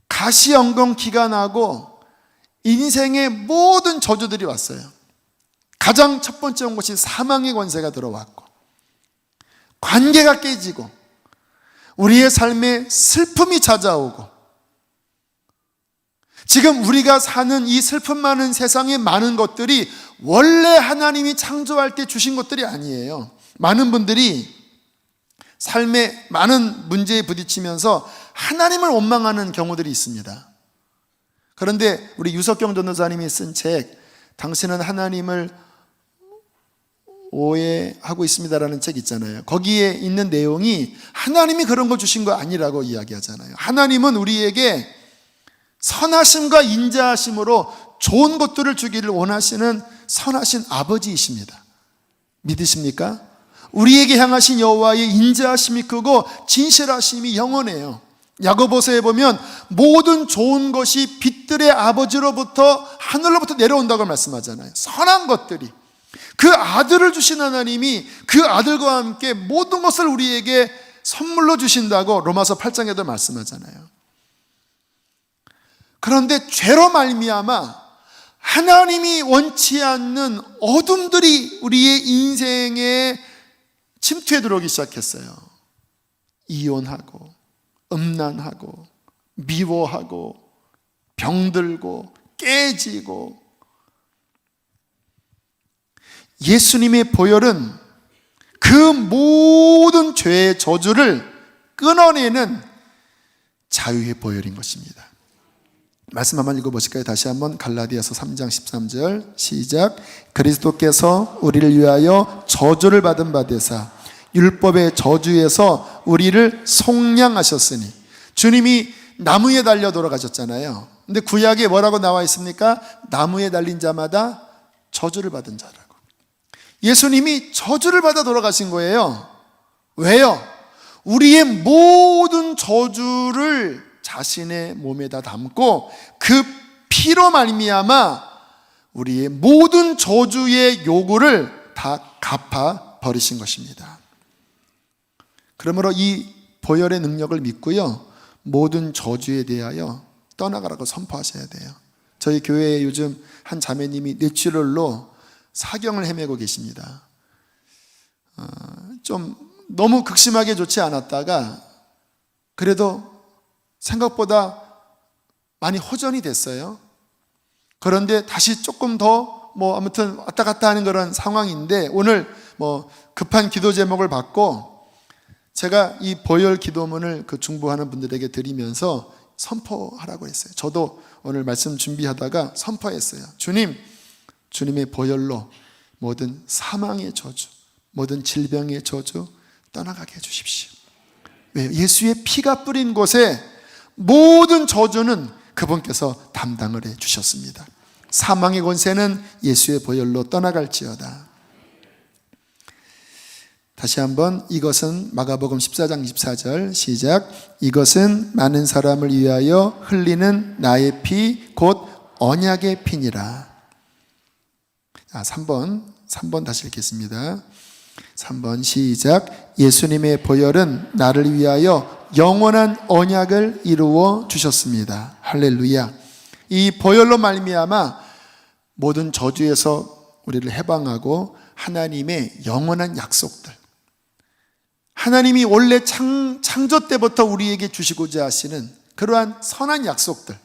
가시연금 기가 나고 인생의 모든 저주들이 왔어요. 가장 첫 번째 온 것이 사망의 권세가 들어왔고, 관계가 깨지고, 우리의 삶에 슬픔이 찾아오고, 지금 우리가 사는 이 슬픔 많은 세상의 많은 것들이 원래 하나님이 창조할 때 주신 것들이 아니에요. 많은 분들이 삶에 많은 문제에 부딪히면서 하나님을 원망하는 경우들이 있습니다. 그런데 우리 유석경 전도사님이 쓴 책, 당신은 하나님을 오해하고 있습니다라는 책 있잖아요. 거기에 있는 내용이 하나님이 그런 걸 주신 거 아니라고 이야기하잖아요. 하나님은 우리에게 선하심과 인자하심으로 좋은 것들을 주기를 원하시는 선하신 아버지이십니다. 믿으십니까? 우리에게 향하신 여호와의 인자하심이 크고 진실하심이 영원해요. 야고보서에 보면 모든 좋은 것이 빛들의 아버지로부터, 하늘로부터 내려온다고 말씀하잖아요. 선한 것들이, 그 아들을 주신 하나님이 그 아들과 함께 모든 것을 우리에게 선물로 주신다고 로마서 8장에도 말씀하잖아요. 그런데 죄로 말미암아 하나님이 원치 않는 어둠들이 우리의 인생에 침투해 들어오기 시작했어요. 이혼하고, 음란하고, 미워하고, 병들고, 깨지고. 예수님의 보혈은 그 모든 죄의 저주를 끊어내는 자유의 보혈인 것입니다. 말씀 한번 읽어보실까요? 다시 한번 갈라디아서 3장 13절 시작. 그리스도께서 우리를 위하여 저주를 받은 바 되사 율법의 저주에서 우리를 속량하셨으니. 주님이 나무에 달려 돌아가셨잖아요. 근데 구약에 뭐라고 나와 있습니까? 나무에 달린 자마다 저주를 받은 자라고. 예수님이 저주를 받아 돌아가신 거예요. 왜요? 우리의 모든 저주를 자신의 몸에다 담고 그 피로 말미암아 우리의 모든 저주의 요구를 다 갚아 버리신 것입니다. 그러므로 이 보혈의 능력을 믿고요, 모든 저주에 대하여 떠나가라고 선포하셔야 돼요. 저희 교회에 요즘 한 자매님이 뇌출혈로 사경을 헤매고 계십니다. 좀 너무 극심하게 좋지 않았다가 그래도 생각보다 많이 호전이 됐어요. 그런데 다시 조금 더 아무튼 왔다 갔다 하는 그런 상황인데, 오늘 급한 기도 제목을 받고 제가 이 보혈 기도문을 그 중보하는 분들에게 드리면서 선포하라고 했어요. 저도 오늘 말씀 준비하다가 선포했어요. 주님의 보혈로 모든 사망의 저주, 모든 질병의 저주 떠나가게 해주십시오. 왜요? 예수의 피가 뿌린 곳에 모든 저주는 그분께서 담당을 해주셨습니다. 사망의 권세는 예수의 보혈로 떠나갈지어다. 다시 한번, 이것은 마가복음 14장 24절 시작. 이것은 많은 사람을 위하여 흘리는 나의 피 곧 언약의 피니라. 3번 다시 읽겠습니다. 3번 시작. 예수님의 보혈은 나를 위하여 영원한 언약을 이루어 주셨습니다. 할렐루야. 이 보혈로 말미암아 모든 저주에서 우리를 해방하고 하나님의 영원한 약속들, 하나님이 원래 창조 때부터 우리에게 주시고자 하시는 그러한 선한 약속들,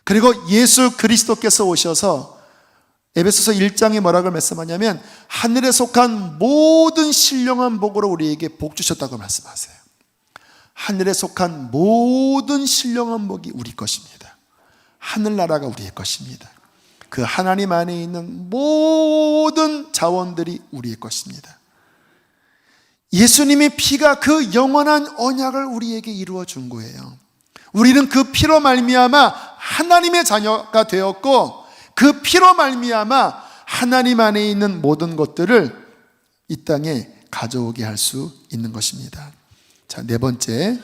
그리고 예수 그리스도께서 오셔서 에베소서 1장에 뭐라고 말씀하냐면 하늘에 속한 모든 신령한 복으로 우리에게 복 주셨다고 말씀하세요. 하늘에 속한 모든 신령한 복이 우리 것입니다. 하늘나라가 우리의 것입니다. 그 하나님 안에 있는 모든 자원들이 우리의 것입니다. 예수님의 피가 그 영원한 언약을 우리에게 이루어 준 거예요. 우리는 그 피로 말미암아 하나님의 자녀가 되었고, 그 피로 말미암아 하나님 안에 있는 모든 것들을 이 땅에 가져오게 할 수 있는 것입니다. 자, 네 번째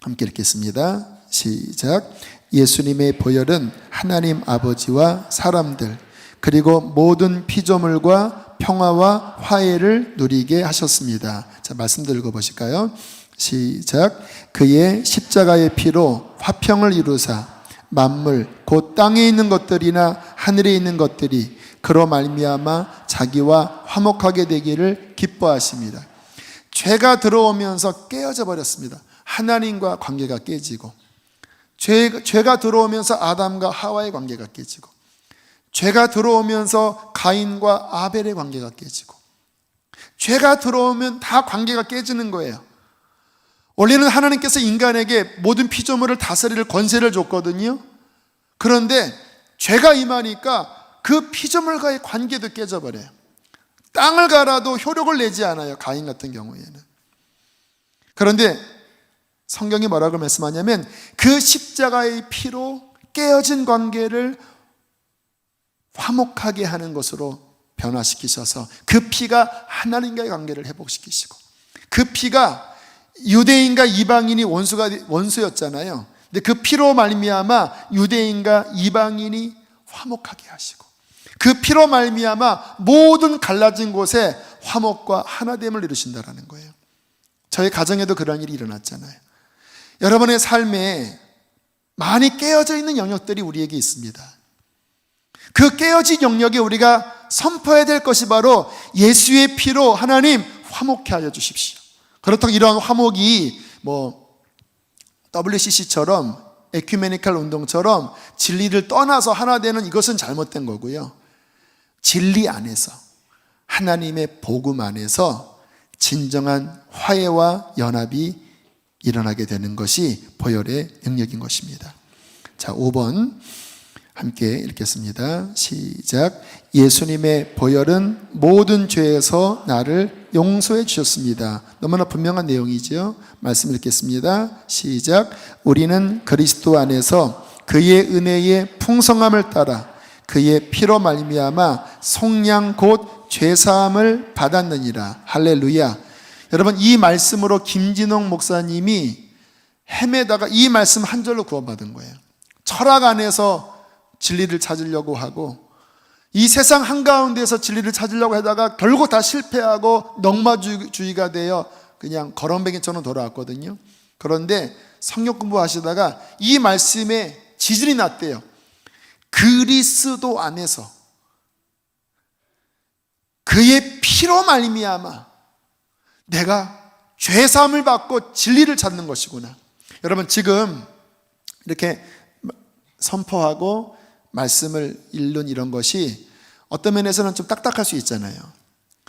함께 읽겠습니다. 시작. 예수님의 보혈은 하나님 아버지와 사람들 그리고 모든 피조물과 평화와 화해를 누리게 하셨습니다. 자, 말씀 읽어보실까요? 시작. 그의 십자가의 피로 화평을 이루사 만물 곧 땅에 있는 것들이나 하늘에 있는 것들이 그로 말미암아 자기와 화목하게 되기를 기뻐하십니다. 죄가 들어오면서 깨어져 버렸습니다. 하나님과 관계가 깨지고, 죄가 들어오면서 아담과 하와의 관계가 깨지고, 죄가 들어오면서 가인과 아벨의 관계가 깨지고, 죄가 들어오면 다 관계가 깨지는 거예요. 원래는 하나님께서 인간에게 모든 피조물을 다스릴 권세를 줬거든요. 그런데 죄가 임하니까 그 피조물과의 관계도 깨져버려요. 땅을 갈아도 효력을 내지 않아요, 가인 같은 경우에는. 그런데 성경이 뭐라고 말씀하냐면 그 십자가의 피로 깨어진 관계를 화목하게 하는 것으로 변화시키셔서 그 피가 하나님과의 관계를 회복시키시고, 그 피가 유대인과 이방인이 원수였잖아요. 근데 그 피로 말미암아 유대인과 이방인이 화목하게 하시고, 그 피로 말미암아 모든 갈라진 곳에 화목과 하나됨을 이루신다라는 거예요. 저희 가정에도 그런 일이 일어났잖아요. 여러분의 삶에 많이 깨어져 있는 영역들이 우리에게 있습니다. 그 깨어진 영역에 우리가 선포해야 될 것이 바로 예수의 피로 하나님 화목케 하여 주십시오. 그렇다고 이러한 화목이 WCC처럼 에큐메니컬 운동처럼 진리를 떠나서 하나 되는 이것은 잘못된 거고요. 진리 안에서 하나님의 복음 안에서 진정한 화해와 연합이 일어나게 되는 것이 보혈의 능력인 것입니다. 자, 5번 함께 읽겠습니다. 시작. 예수님의 보혈은 모든 죄에서 나를 용서해 주셨습니다. 너무나 분명한 내용이죠. 말씀 읽겠습니다. 시작. 우리는 그리스도 안에서 그의 은혜의 풍성함을 따라 그의 피로 말미암아 속량 곧 죄사함을 받았느니라. 할렐루야. 여러분, 이 말씀으로 김진홍 목사님이 헤매다가 이 말씀 한 절로 구원받은 거예요. 철학 안에서 진리를 찾으려고 하고 이 세상 한가운데에서 진리를 찾으려고 하다가 결국 다 실패하고 넉마주의가 되어 그냥 거렁뱅이처럼 돌아왔거든요. 그런데 성경 공부하시다가 이 말씀에 지진이 났대요. 그리스도 안에서 그의 피로 말미암아 내가 죄사함을 받고 진리를 찾는 것이구나. 여러분, 지금 이렇게 선포하고 말씀을 읽는 이런 것이 어떤 면에서는 좀 딱딱할 수 있잖아요.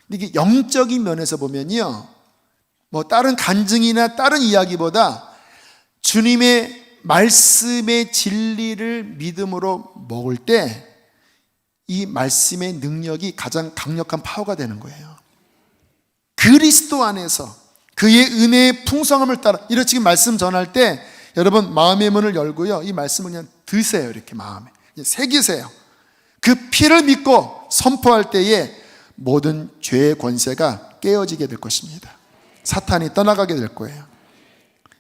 근데 이게 영적인 면에서 보면요, 다른 간증이나 다른 이야기보다 주님의 말씀의 진리를 믿음으로 먹을 때 이 말씀의 능력이 가장 강력한 파워가 되는 거예요. 그리스도 안에서 그의 은혜의 풍성함을 따라, 이렇게 지금 말씀 전할 때 여러분 마음의 문을 열고요, 이 말씀을 그냥 드세요. 이렇게 마음에 새기세요. 그 피를 믿고 선포할 때에 모든 죄의 권세가 깨어지게 될 것입니다. 사탄이 떠나가게 될 거예요.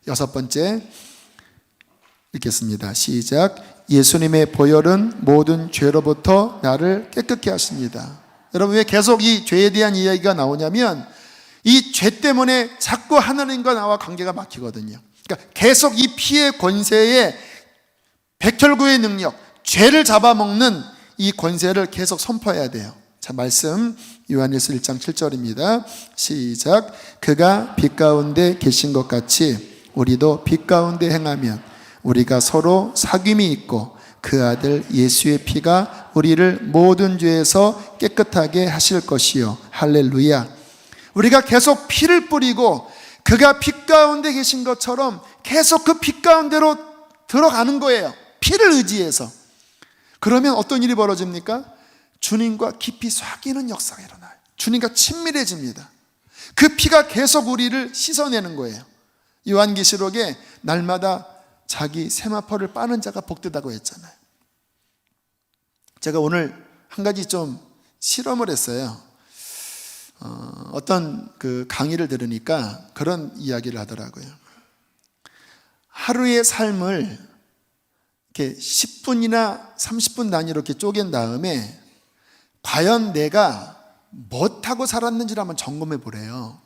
6번째 읽겠습니다. 시작. 예수님의 보혈은 모든 죄로부터 나를 깨끗게 하십니다. 여러분, 왜 계속 이 죄에 대한 이야기가 나오냐면 이 죄 때문에 자꾸 하나님과 나와 관계가 막히거든요. 그러니까 계속 이 피의 권세에 백혈구의 능력, 죄를 잡아먹는 이 권세를 계속 선포해야 돼요. 자, 말씀 요한일서 1장 7절입니다. 시작. 그가 빛 가운데 계신 것 같이 우리도 빛 가운데 행하면 우리가 서로 사귐이 있고 그 아들 예수의 피가 우리를 모든 죄에서 깨끗하게 하실 것이요. 할렐루야. 우리가 계속 피를 뿌리고 그가 빛 가운데 계신 것처럼 계속 그 빛 가운데로 들어가는 거예요. 피를 의지해서. 그러면 어떤 일이 벌어집니까? 주님과 깊이 사귀는 역사가 일어나요. 주님과 친밀해집니다. 그 피가 계속 우리를 씻어내는 거예요. 요한계시록에 날마다 자기 세마포를 빠는 자가 복되다고 했잖아요. 제가 오늘 한 가지 좀 실험을 했어요. 어떤 그 강의를 들으니까 그런 이야기를 하더라고요. 하루의 삶을 이렇게 10분이나 30분 단위로 이렇게 쪼갠 다음에 과연 내가 뭐 타고 살았는지를 한번 점검해 보래요.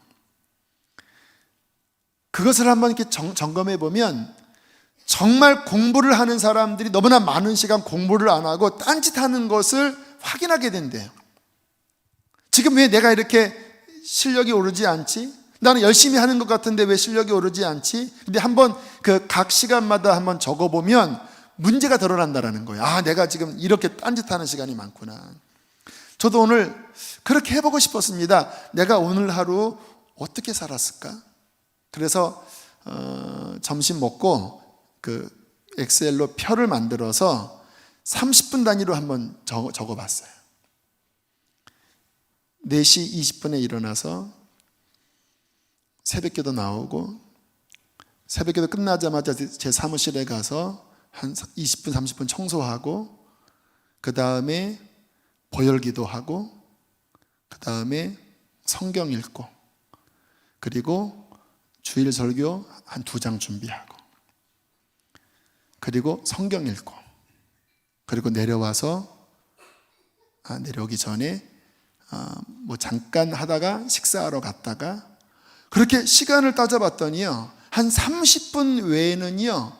그것을 한번 이렇게 점검해 보면 정말 공부를 하는 사람들이 너무나 많은 시간 공부를 안 하고 딴짓하는 것을 확인하게 된대요. 지금 왜 내가 이렇게 실력이 오르지 않지? 나는 열심히 하는 것 같은데 왜 실력이 오르지 않지? 근데 한번 그 각 시간마다 한번 적어보면 문제가 드러난다는 거예요. 아, 내가 지금 이렇게 딴짓하는 시간이 많구나. 저도 오늘 그렇게 해보고 싶었습니다. 내가 오늘 하루 어떻게 살았을까? 그래서 점심 먹고 그 엑셀로 표를 만들어서 30분 단위로 한번 적어봤어요. 4시 20분에 일어나서 새벽기도 나오고 새벽기도 끝나자마자 제 사무실에 가서 한 20분 30분 청소하고 그 다음에 보혈기도하고 그 다음에 성경 읽고 그리고 주일 설교 한 2장 준비하고 그리고 성경 읽고 그리고 내려와서 내려오기 전에 잠깐 하다가 식사하러 갔다가 그렇게 시간을 따져봤더니요, 한 30분 외에는요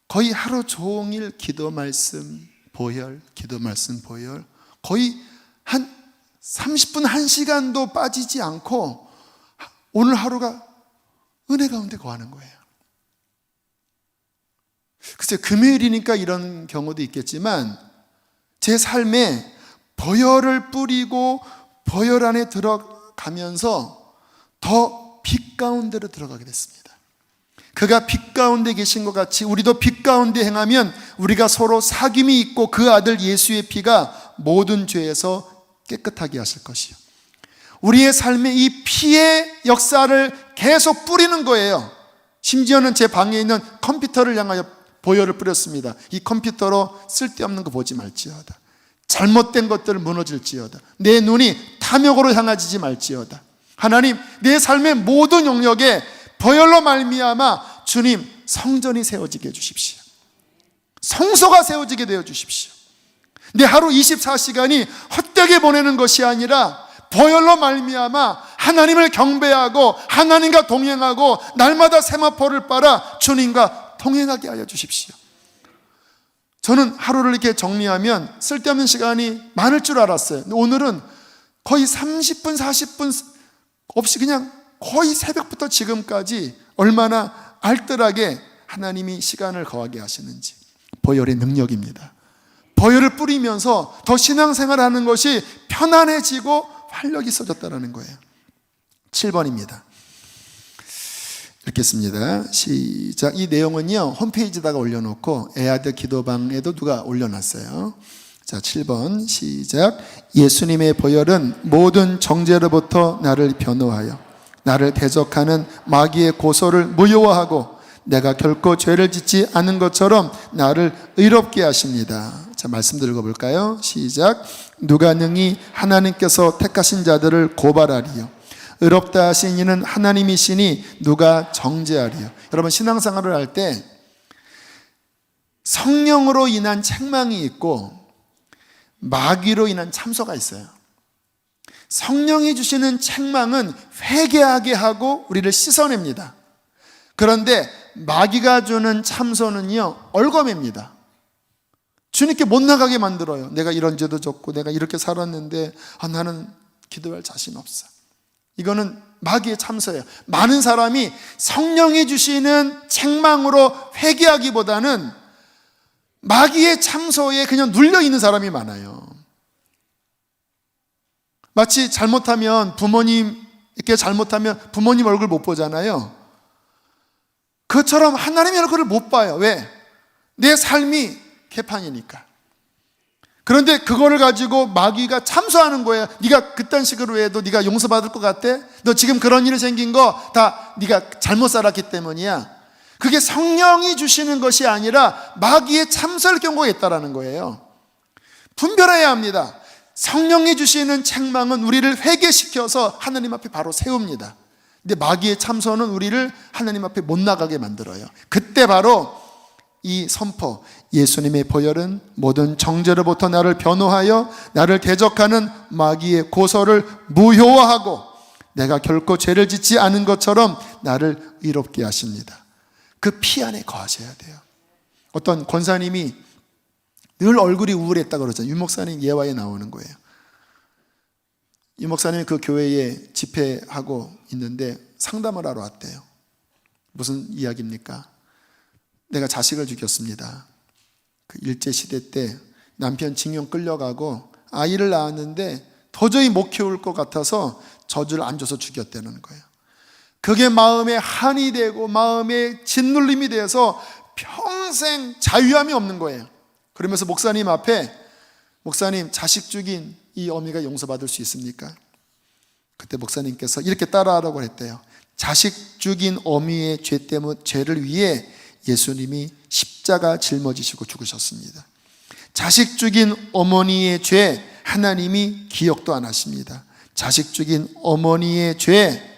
거의 하루 종일 기도 말씀 보혈, 기도 말씀 보혈, 거의 한 30분 1시간도 빠지지 않고 오늘 하루가 은혜 가운데 거하는 거예요. 글쎄, 금요일이니까 이런 경우도 있겠지만 제 삶에 보혈을 뿌리고 보혈 안에 들어가면서 더 빛 가운데로 들어가게 됐습니다. 그가 빛 가운데 계신 것 같이 우리도 빛 가운데 행하면 우리가 서로 사귐이 있고 그 아들 예수의 피가 모든 죄에서 깨끗하게 하실 것이요, 우리의 삶에 이 피의 역사를 계속 뿌리는 거예요. 심지어는 제 방에 있는 컴퓨터를 향하여 보혈을 뿌렸습니다. 이 컴퓨터로 쓸데없는 거 보지 말지어다, 잘못된 것들을 무너질지어다, 내 눈이 탐욕으로 향하지 말지어다. 하나님, 내 삶의 모든 영역에 보혈로 말미암아 주님 성전이 세워지게 해주십시오. 성소가 세워지게 되어 주십시오. 내 하루 24시간이 헛되게 보내는 것이 아니라 보혈로 말미암아 하나님을 경배하고 하나님과 동행하고 날마다 세마포를 빨아 주님과 동행하게 하여 주십시오. 저는 하루를 이렇게 정리하면 쓸데없는 시간이 많을 줄 알았어요. 오늘은 거의 30분 40분 없이 그냥 거의 새벽부터 지금까지 얼마나 알뜰하게 하나님이 시간을 거하게 하시는지, 보혈의 능력입니다. 보혈을 뿌리면서 더 신앙생활하는 것이 편안해지고 활력이 있어졌다는 거예요. 7번입니다. 읽겠습니다. 시작. 이 내용은요 홈페이지에다가 올려놓고 에아드 기도방에도 누가 올려놨어요. 자, 7번 시작. 예수님의 보혈은 모든 정죄로부터 나를 변호하여 나를 대적하는 마귀의 고소를 무효화하고 내가 결코 죄를 짓지 않은 것처럼 나를 의롭게 하십니다. 자, 말씀 읽어볼까요? 시작. 누가 능히 하나님께서 택하신 자들을 고발하리요, 의롭다 하신 이는 하나님이시니 누가 정죄하리요. 여러분, 신앙생활을 할 때 성령으로 인한 책망이 있고 마귀로 인한 참소가 있어요. 성령이 주시는 책망은 회개하게 하고 우리를 씻어냅니다. 그런데 마귀가 주는 참소는요 얼거맵니다. 주님께 못 나가게 만들어요. 내가 이런 죄도 졌고 내가 이렇게 살았는데 나는 기도할 자신 없어. 이거는 마귀의 참소예요. 많은 사람이 성령이 주시는 책망으로 회개하기보다는 마귀의 참소에 그냥 눌려있는 사람이 많아요. 마치 잘못하면 부모님께 잘못하면 부모님 얼굴 못 보잖아요. 그것처럼 하나님의 얼굴을 못 봐요. 왜? 내 삶이 개판이니까. 그런데 그거를 가지고 마귀가 참소하는 거예요. 네가 그딴 식으로 해도 네가 용서받을 것 같아? 너 지금 그런 일이 생긴 거 다 네가 잘못 살았기 때문이야. 그게 성령이 주시는 것이 아니라 마귀의 참소할 경우가 있다는 거예요. 분별해야 합니다. 성령이 주시는 책망은 우리를 회개시켜서 하나님 앞에 바로 세웁니다. 근데 마귀의 참소는 우리를 하나님 앞에 못 나가게 만들어요. 그때 바로 이 선포, 예수님의 보혈은 모든 정죄로부터 나를 변호하여 나를 대적하는 마귀의 고소를 무효화하고 내가 결코 죄를 짓지 않은 것처럼 나를 의롭게 하십니다. 그 피 안에 거하셔야 돼요. 어떤 권사님이 늘 얼굴이 우울했다고 그러잖아요. 유 목사님 예화에 나오는 거예요. 유 목사님이 그 교회에 집회하고 있는데 상담을 하러 왔대요. 무슨 이야기입니까? 내가 자식을 죽였습니다. 그 일제시대 때 남편 징용 끌려가고 아이를 낳았는데 도저히 못 키울 것 같아서 젖을 안 줘서 죽였다는 거예요. 그게 마음에 한이 되고 마음에 짓눌림이 돼서 평생 자유함이 없는 거예요. 그러면서 목사님 앞에, 목사님, 자식 죽인 이 어미가 용서받을 수 있습니까? 그때 목사님께서 이렇게 따라하라고 했대요. 자식 죽인 어미의 죄 때문, 죄를 위해 예수님이 십자가 짊어지시고 죽으셨습니다. 자식 죽인 어머니의 죄 하나님이 기억도 안 하십니다. 자식 죽인 어머니의 죄,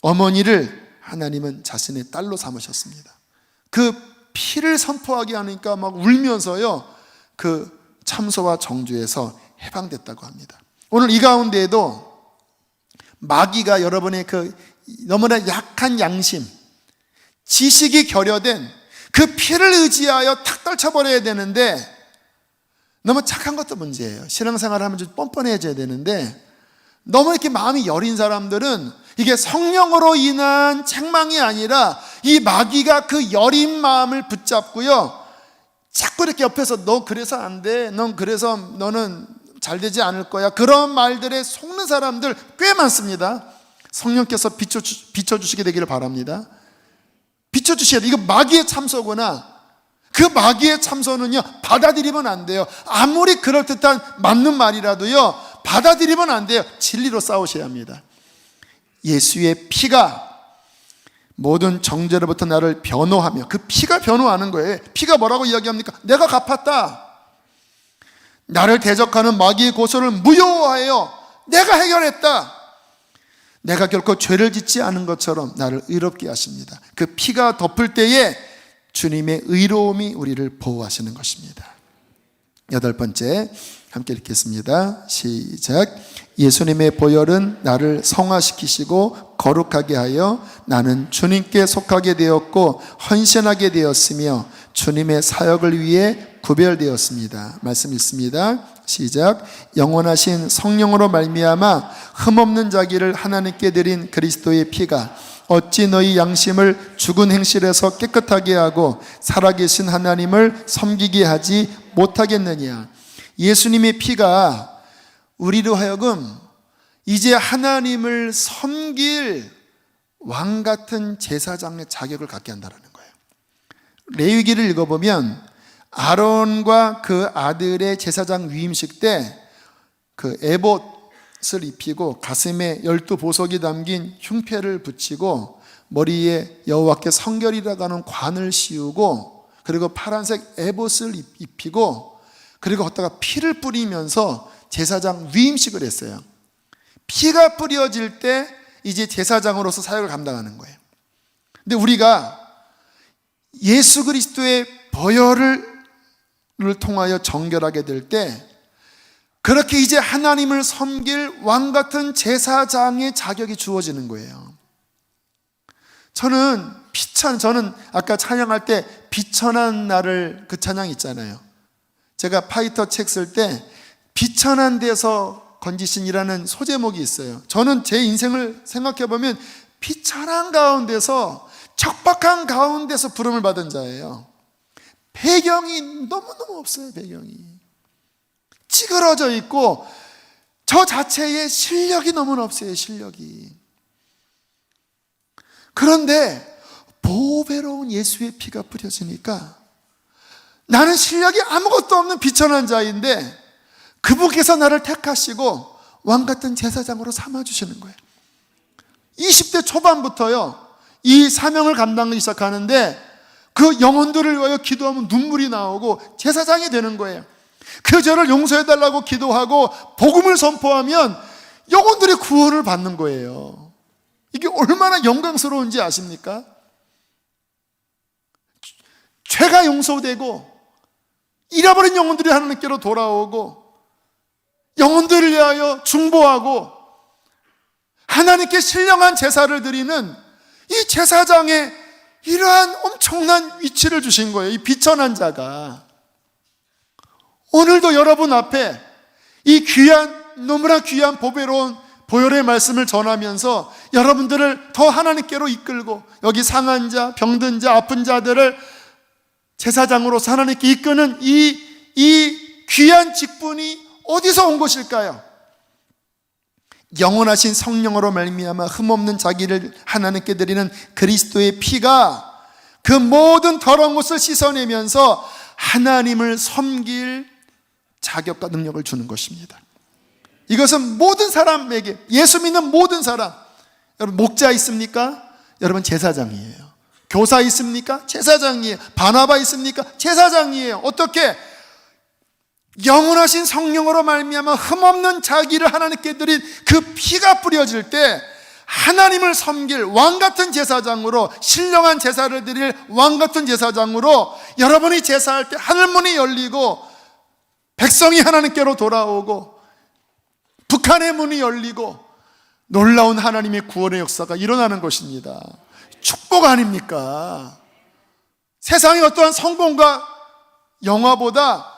어머니를 하나님은 자신의 딸로 삼으셨습니다. 그 피를 선포하게 하니까 막 울면서요 그 참소와 정죄에서 해방됐다고 합니다. 오늘 이 가운데에도 마귀가 여러분의 그 너무나 약한 양심, 지식이 결여된 그 피를 의지하여 탁 떨쳐버려야 되는데 너무 착한 것도 문제예요. 신앙생활을 하면 좀 뻔뻔해져야 되는데 너무 이렇게 마음이 여린 사람들은 이게 성령으로 인한 책망이 아니라 이 마귀가 그 여린 마음을 붙잡고요, 자꾸 이렇게 옆에서 너 그래서 안 돼, 넌 그래서 너는 잘 되지 않을 거야, 그런 말들에 속는 사람들 꽤 많습니다. 성령께서 비춰주시게 되기를 바랍니다. 비춰주셔야 돼. 이거 마귀의 참소구나. 그 마귀의 참소는요, 받아들이면 안 돼요. 아무리 그럴듯한 맞는 말이라도요, 받아들이면 안 돼요. 진리로 싸우셔야 합니다. 예수의 피가 모든 정죄로부터 나를 변호하며, 그 피가 변호하는 거예요. 피가 뭐라고 이야기합니까? 내가 갚았다. 나를 대적하는 마귀의 고소를 무효화하여 내가 해결했다. 내가 결코 죄를 짓지 않은 것처럼 나를 의롭게 하십니다. 그 피가 덮을 때에 주님의 의로움이 우리를 보호하시는 것입니다. 8번째, 함께 읽겠습니다. 시작. 예수님의 보혈은 나를 성화시키시고 거룩하게 하여 나는 주님께 속하게 되었고 헌신하게 되었으며 주님의 사역을 위해 구별되었습니다. 말씀 읽습니다. 시작. 영원하신 성령으로 말미암아 흠없는 자기를 하나님께 드린 그리스도의 피가 어찌 너희 양심을 죽은 행실에서 깨끗하게 하고 살아계신 하나님을 섬기게 하지 못하겠느냐. 예수님의 피가 우리로 하여금 이제 하나님을 섬길 왕같은 제사장의 자격을 갖게 한다는 거예요. 레위기를 읽어보면 아론과 그 아들의 제사장 위임식 때 그 에봇을 입히고 가슴에 12보석이 담긴 흉패를 붙이고 머리에 여호와께 성결이라고 하는 관을 씌우고 그리고 파란색 에봇을 입히고 그리고 걷다가 피를 뿌리면서 제사장 위임식을 했어요. 피가 뿌려질 때 이제 제사장으로서 사역을 감당하는 거예요. 근데 우리가 예수 그리스도의 보혈을 통하여 정결하게 될 때 그렇게 이제 하나님을 섬길 왕같은 제사장의 자격이 주어지는 거예요. 저는 아까 찬양할 때 비천한 나를, 그 찬양 있잖아요. 제가 파이터 책 쓸 때 비천한 데서 건지신이라는 소제목이 있어요. 저는 제 인생을 생각해보면 비천한 가운데서, 척박한 가운데서 부름을 받은 자예요. 배경이 너무너무 없어요. 배경이 찌그러져 있고 저 자체의 실력이 너무나 없어요. 실력이. 그런데 보배로운 예수의 피가 뿌려지니까 나는 실력이 아무것도 없는 비천한 자인데 그분께서 나를 택하시고 왕같은 제사장으로 삼아주시는 거예요. 20대 초반부터요, 이 사명을 감당하기 시작하는데 그 영혼들을 위하여 기도하면 눈물이 나오고 제사장이 되는 거예요. 그 죄를 용서해달라고 기도하고 복음을 선포하면 영혼들이 구원을 받는 거예요. 이게 얼마나 영광스러운지 아십니까? 죄가 용서되고 잃어버린 영혼들이 하나님께로 돌아오고 영혼들을 위하여 중보하고 하나님께 신령한 제사를 드리는 이 제사장의 이러한 엄청난 위치를 주신 거예요. 이 비천한 자가. 오늘도 여러분 앞에 이 너무나 귀한 보배로운 보혈의 말씀을 전하면서 여러분들을 더 하나님께로 이끌고 여기 상한 자, 병든 자, 아픈 자들을 제사장으로서 하나님께 이끄는 이 귀한 직분이 어디서 온 것일까요? 영원하신 성령으로 말미암아 흠없는 자기를 하나님께 드리는 그리스도의 피가 그 모든 더러운 것을 씻어내면서 하나님을 섬길 자격과 능력을 주는 것입니다. 이것은 모든 사람에게, 예수 믿는 모든 사람, 여러분 목자 있습니까? 여러분 제사장이에요. 교사 있습니까? 제사장이에요. 바나바 있습니까? 제사장이에요. 어떻게? 영원하신 성령으로 말미암아 흠없는 자기를 하나님께 드린 그 피가 뿌려질 때 하나님을 섬길 왕같은 제사장으로, 신령한 제사를 드릴 왕같은 제사장으로 여러분이 제사할 때 하늘문이 열리고 백성이 하나님께로 돌아오고 북한의 문이 열리고 놀라운 하나님의 구원의 역사가 일어나는 것입니다. 축복 아닙니까? 세상의 어떠한 성공과 영화보다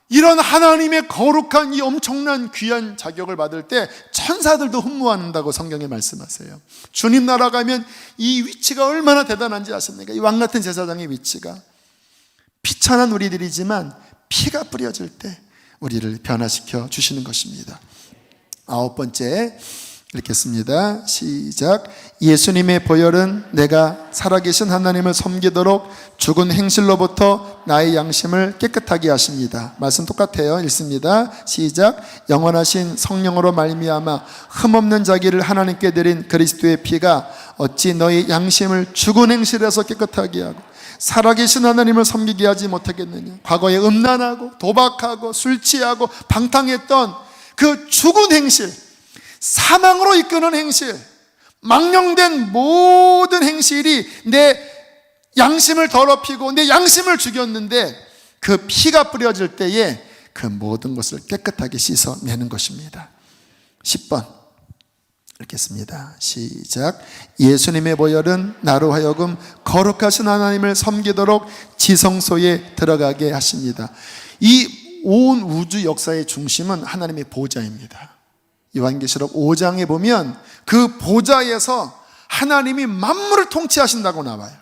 이런 하나님의 거룩한 이 엄청난 귀한 자격을 받을 때 천사들도 흠모한다고 성경에 말씀하세요. 주님 나라 가면 이 위치가 얼마나 대단한지 아십니까? 이 왕같은 제사장의 위치가 비천한 우리들이지만 피가 뿌려질 때 우리를 변화시켜 주시는 것입니다. 9번째 읽겠습니다. 시작. 예수님의 보혈은 내가 살아계신 하나님을 섬기도록 죽은 행실로부터 나의 양심을 깨끗하게 하십니다. 말씀 똑같아요. 읽습니다. 시작. 영원하신 성령으로 말미암아 흠없는 자기를 하나님께 드린 그리스도의 피가 어찌 너의 양심을 죽은 행실에서 깨끗하게 하고 살아계신 하나님을 섬기게 하지 못하겠느냐. 과거에 음란하고 도박하고 술 취하고 방탕했던 그 죽은 행실, 사망으로 이끄는 행실, 망령된 모든 행실이 내 양심을 더럽히고 내 양심을 죽였는데 그 피가 뿌려질 때에 그 모든 것을 깨끗하게 씻어내는 것입니다. 10번 읽겠습니다. 시작. 예수님의 보혈은 나로 하여금 거룩하신 하나님을 섬기도록 지성소에 들어가게 하십니다. 이 온 우주 역사의 중심은 하나님의 보좌입니다. 요한계시록 5장에 보면 그 보좌에서 하나님이 만물을 통치하신다고 나와요.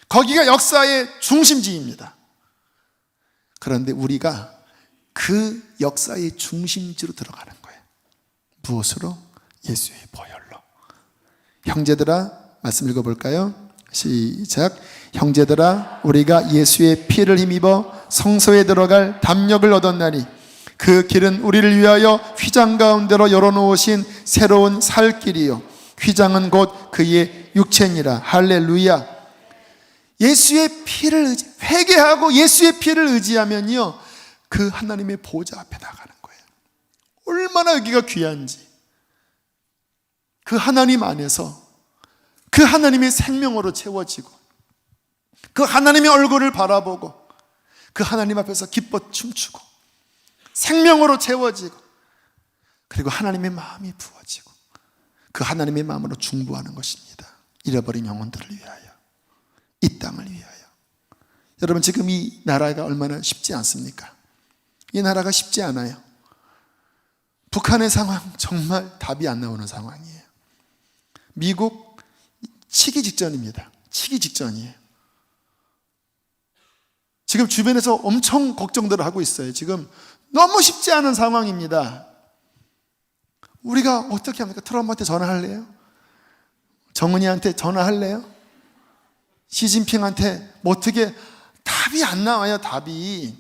거기가 역사의 중심지입니다. 그런데 우리가 그 역사의 중심지로 들어가는 거예요. 무엇으로? 예수의 보혈로. 형제들아, 말씀 읽어볼까요? 시작. 형제들아, 우리가 예수의 피를 힘입어 성소에 들어갈 담력을 얻었나니 그 길은 우리를 위하여 휘장 가운데로 열어놓으신 새로운 살 길이요 휘장은 곧 그의 육체니라. 할렐루야. 예수의 피를 회개하고 예수의 피를 의지하면요 그 하나님의 보좌 앞에 나가는 거예요. 얼마나 여기가 귀한지. 그 하나님 안에서 그 하나님의 생명으로 채워지고 그 하나님의 얼굴을 바라보고 그 하나님 앞에서 기뻐 춤추고 생명으로 채워지고 그리고 하나님의 마음이 부어지고 그 하나님의 마음으로 중보하는 것입니다. 잃어버린 영혼들을 위하여, 이 땅을 위하여. 여러분, 지금 이 나라가 얼마나 쉽지 않습니까? 이 나라가 쉽지 않아요. 북한의 상황 정말 답이 안 나오는 상황이에요. 미국 치기 직전입니다. 치기 직전이에요. 지금 주변에서 엄청 걱정들을 하고 있어요. 지금 너무 쉽지 않은 상황입니다. 우리가 어떻게 합니까? 트럼프한테 전화할래요? 정은이한테 전화할래요? 시진핑한테 뭐 어떻게 답이 안 나와요. 답이.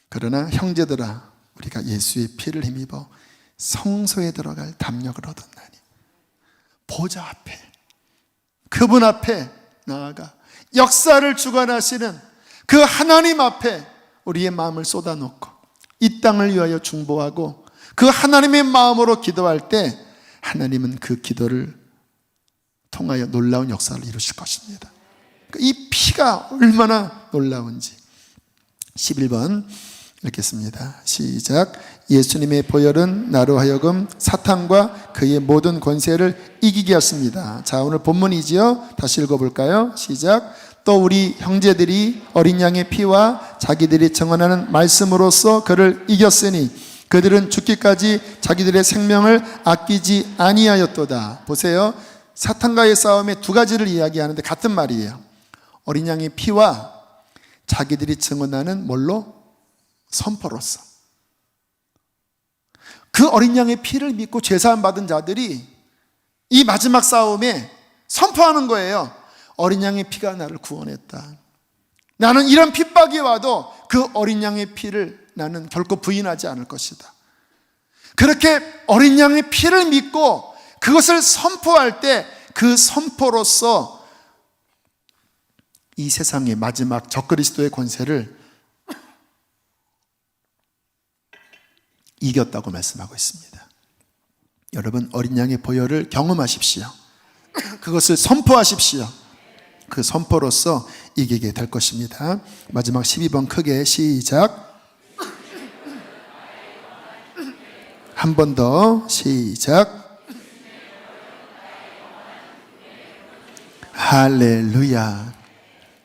그러나 형제들아, 우리가 예수의 피를 힘입어 성소에 들어갈 담력을 얻었나니 보좌 앞에, 그분 앞에 나아가 역사를 주관하시는 그 하나님 앞에 우리의 마음을 쏟아놓고 이 땅을 위하여 중보하고 그 하나님의 마음으로 기도할 때 하나님은 그 기도를 통하여 놀라운 역사를 이루실 것입니다. 이 피가 얼마나 놀라운지. 11번 읽겠습니다. 시작. 예수님의 보혈은 나로 하여금 사탄과 그의 모든 권세를 이기게 하십니다. 자, 오늘 본문이지요. 다시 읽어볼까요? 시작. 또 우리 형제들이 어린 양의 피와 자기들이 증언하는 말씀으로써 그를 이겼으니 그들은 죽기까지 자기들의 생명을 아끼지 아니하였도다. 보세요. 사탄과의 싸움에 두 가지를 이야기하는데 같은 말이에요. 어린 양의 피와 자기들이 증언하는 뭘로? 선포로서. 그 어린 양의 피를 믿고 죄사함 받은 자들이 이 마지막 싸움에 선포하는 거예요. 어린 양의 피가 나를 구원했다. 나는 이런 핍박이 와도 그 어린 양의 피를 나는 결코 부인하지 않을 것이다. 그렇게 어린 양의 피를 믿고 그것을 선포할 때 그 선포로서 이 세상의 마지막 적그리스도의 권세를 이겼다고 말씀하고 있습니다. 여러분, 어린 양의 보혈을 경험하십시오. 그것을 선포하십시오. 그 선포로서 이기게 될 것입니다. 마지막 12번 크게 시작. 한 번 더 시작. 할렐루야.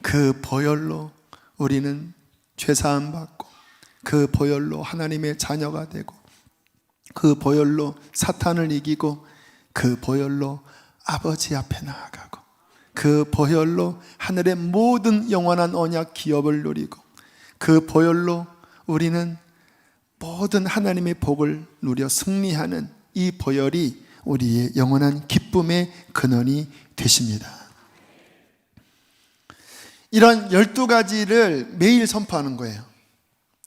그 보혈로 우리는 죄사함 받고, 그 보혈로 하나님의 자녀가 되고, 그 보혈로 사탄을 이기고, 그 보혈로 아버지 앞에 나아가고, 그 보혈로 하늘의 모든 영원한 언약 기업을 누리고, 그 보혈로 우리는 모든 하나님의 복을 누려 승리하는 이 보혈이 우리의 영원한 기쁨의 근원이 되십니다. 이런 12가지를 매일 선포하는 거예요.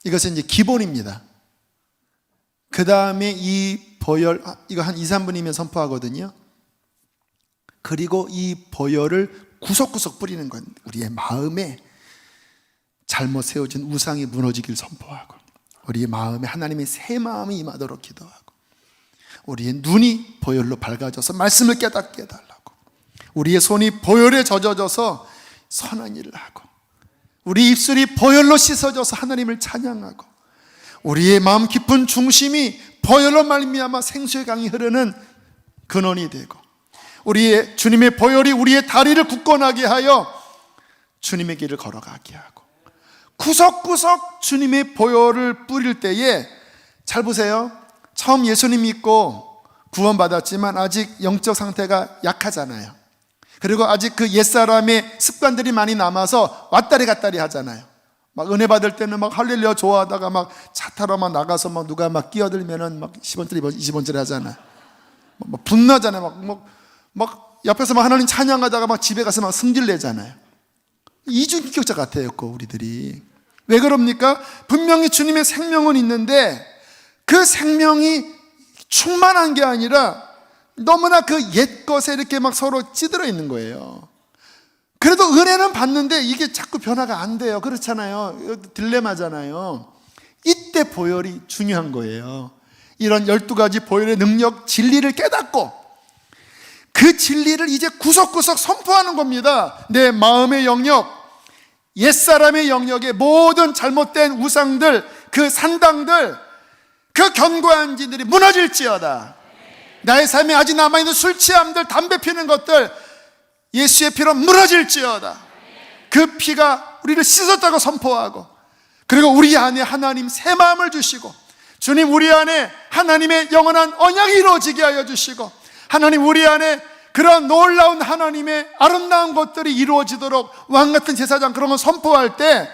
이것은 이제 기본입니다. 그 다음에 이 보혈, 이거 한 2, 3분이면 선포하거든요. 그리고 이 보혈을 구석구석 뿌리는 건 우리의 마음에 잘못 세워진 우상이 무너지길 선포하고, 우리의 마음에 하나님의 새 마음이 임하도록 기도하고, 우리의 눈이 보혈로 밝아져서 말씀을 깨닫게 해달라고, 우리의 손이 보혈에 젖어져서 선한 일을 하고, 우리 입술이 보혈로 씻어져서 하나님을 찬양하고, 우리의 마음 깊은 중심이 보혈로 말미암아 생수의 강이 흐르는 근원이 되고, 우리의 주님의 보혈이 우리의 다리를 굳건하게 하여 주님의 길을 걸어가게 하고, 구석구석 주님의 보혈을 뿌릴 때에, 잘 보세요. 처음 예수님 믿고 구원받았지만 아직 영적 상태가 약하잖아요. 그리고 아직 그 옛사람의 습관들이 많이 남아서 왔다리 갔다리 하잖아요. 막 은혜 받을 때는 막 할렐루야 좋아하다가 막 차 타러 막 나가서 막 누가 막 끼어들면은 막 10원짜리 20원짜리 하잖아요. 막 분나잖아요. 막 옆에서 막 하나님 찬양하다가 막 집에 가서 막 승질 내잖아요. 이중인격자 같아요, 우리들이. 왜 그럽니까? 분명히 주님의 생명은 있는데 그 생명이 충만한 게 아니라 너무나 그 옛 것에 이렇게 막 서로 찌들어 있는 거예요. 그래도 은혜는 받는데 이게 자꾸 변화가 안 돼요. 그렇잖아요. 딜레마잖아요. 이때 보혈이 중요한 거예요. 이런 12가지 보혈의 능력, 진리를 깨닫고 그 진리를 이제 구석구석 선포하는 겁니다. 내 마음의 영역, 옛사람의 영역의 모든 잘못된 우상들, 그 산당들, 그 견고한 진들이 무너질지어다. 나의 삶에 아직 남아있는 술 취함들, 담배 피는 것들 예수의 피로 무너질지어다. 그 피가 우리를 씻었다고 선포하고, 그리고 우리 안에 하나님 새 마음을 주시고, 주님 우리 안에 하나님의 영원한 언약이 이루어지게 하여 주시고, 하나님 우리 안에 그런 놀라운 하나님의 아름다운 것들이 이루어지도록 왕같은 제사장 그런 거 선포할 때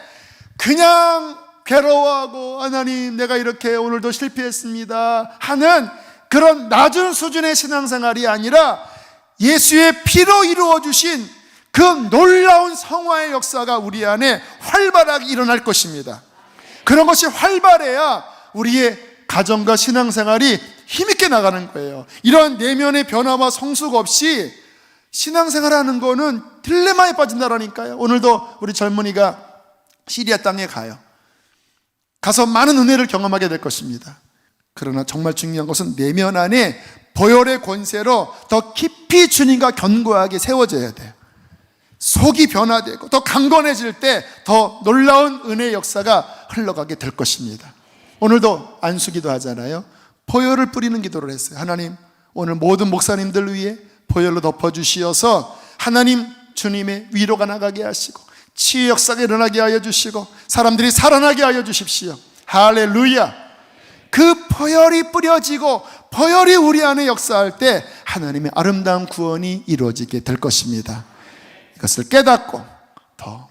그냥 괴로워하고 하나님 내가 이렇게 오늘도 실패했습니다 하는 그런 낮은 수준의 신앙생활이 아니라 예수의 피로 이루어주신 그 놀라운 성화의 역사가 우리 안에 활발하게 일어날 것입니다. 그런 것이 활발해야 우리의 가정과 신앙생활이 힘있게 나가는 거예요. 이런 내면의 변화와 성숙 없이 신앙생활하는 거는 딜레마에 빠진다라니까요. 오늘도 우리 젊은이가 시리아 땅에 가서 많은 은혜를 경험하게 될 것입니다. 그러나 정말 중요한 것은 내면 안에 보혈의 권세로 더 깊이 주님과 견고하게 세워져야 돼요. 속이 변화되고 더 강건해질 때 더 놀라운 은혜의 역사가 흘러가게 될 것입니다. 오늘도 안수기도 하잖아요. 보혈을 뿌리는 기도를 했어요. 하나님 오늘 모든 목사님들 위해 보혈로 덮어주시어서 하나님 주님의 위로가 나가게 하시고 치유 역사가 일어나게 하여 주시고 사람들이 살아나게 하여 주십시오. 할렐루야. 그 보혈이 뿌려지고 보혈이 우리 안에 역사할 때 하나님의 아름다운 구원이 이루어지게 될 것입니다. 이것을 깨닫고 더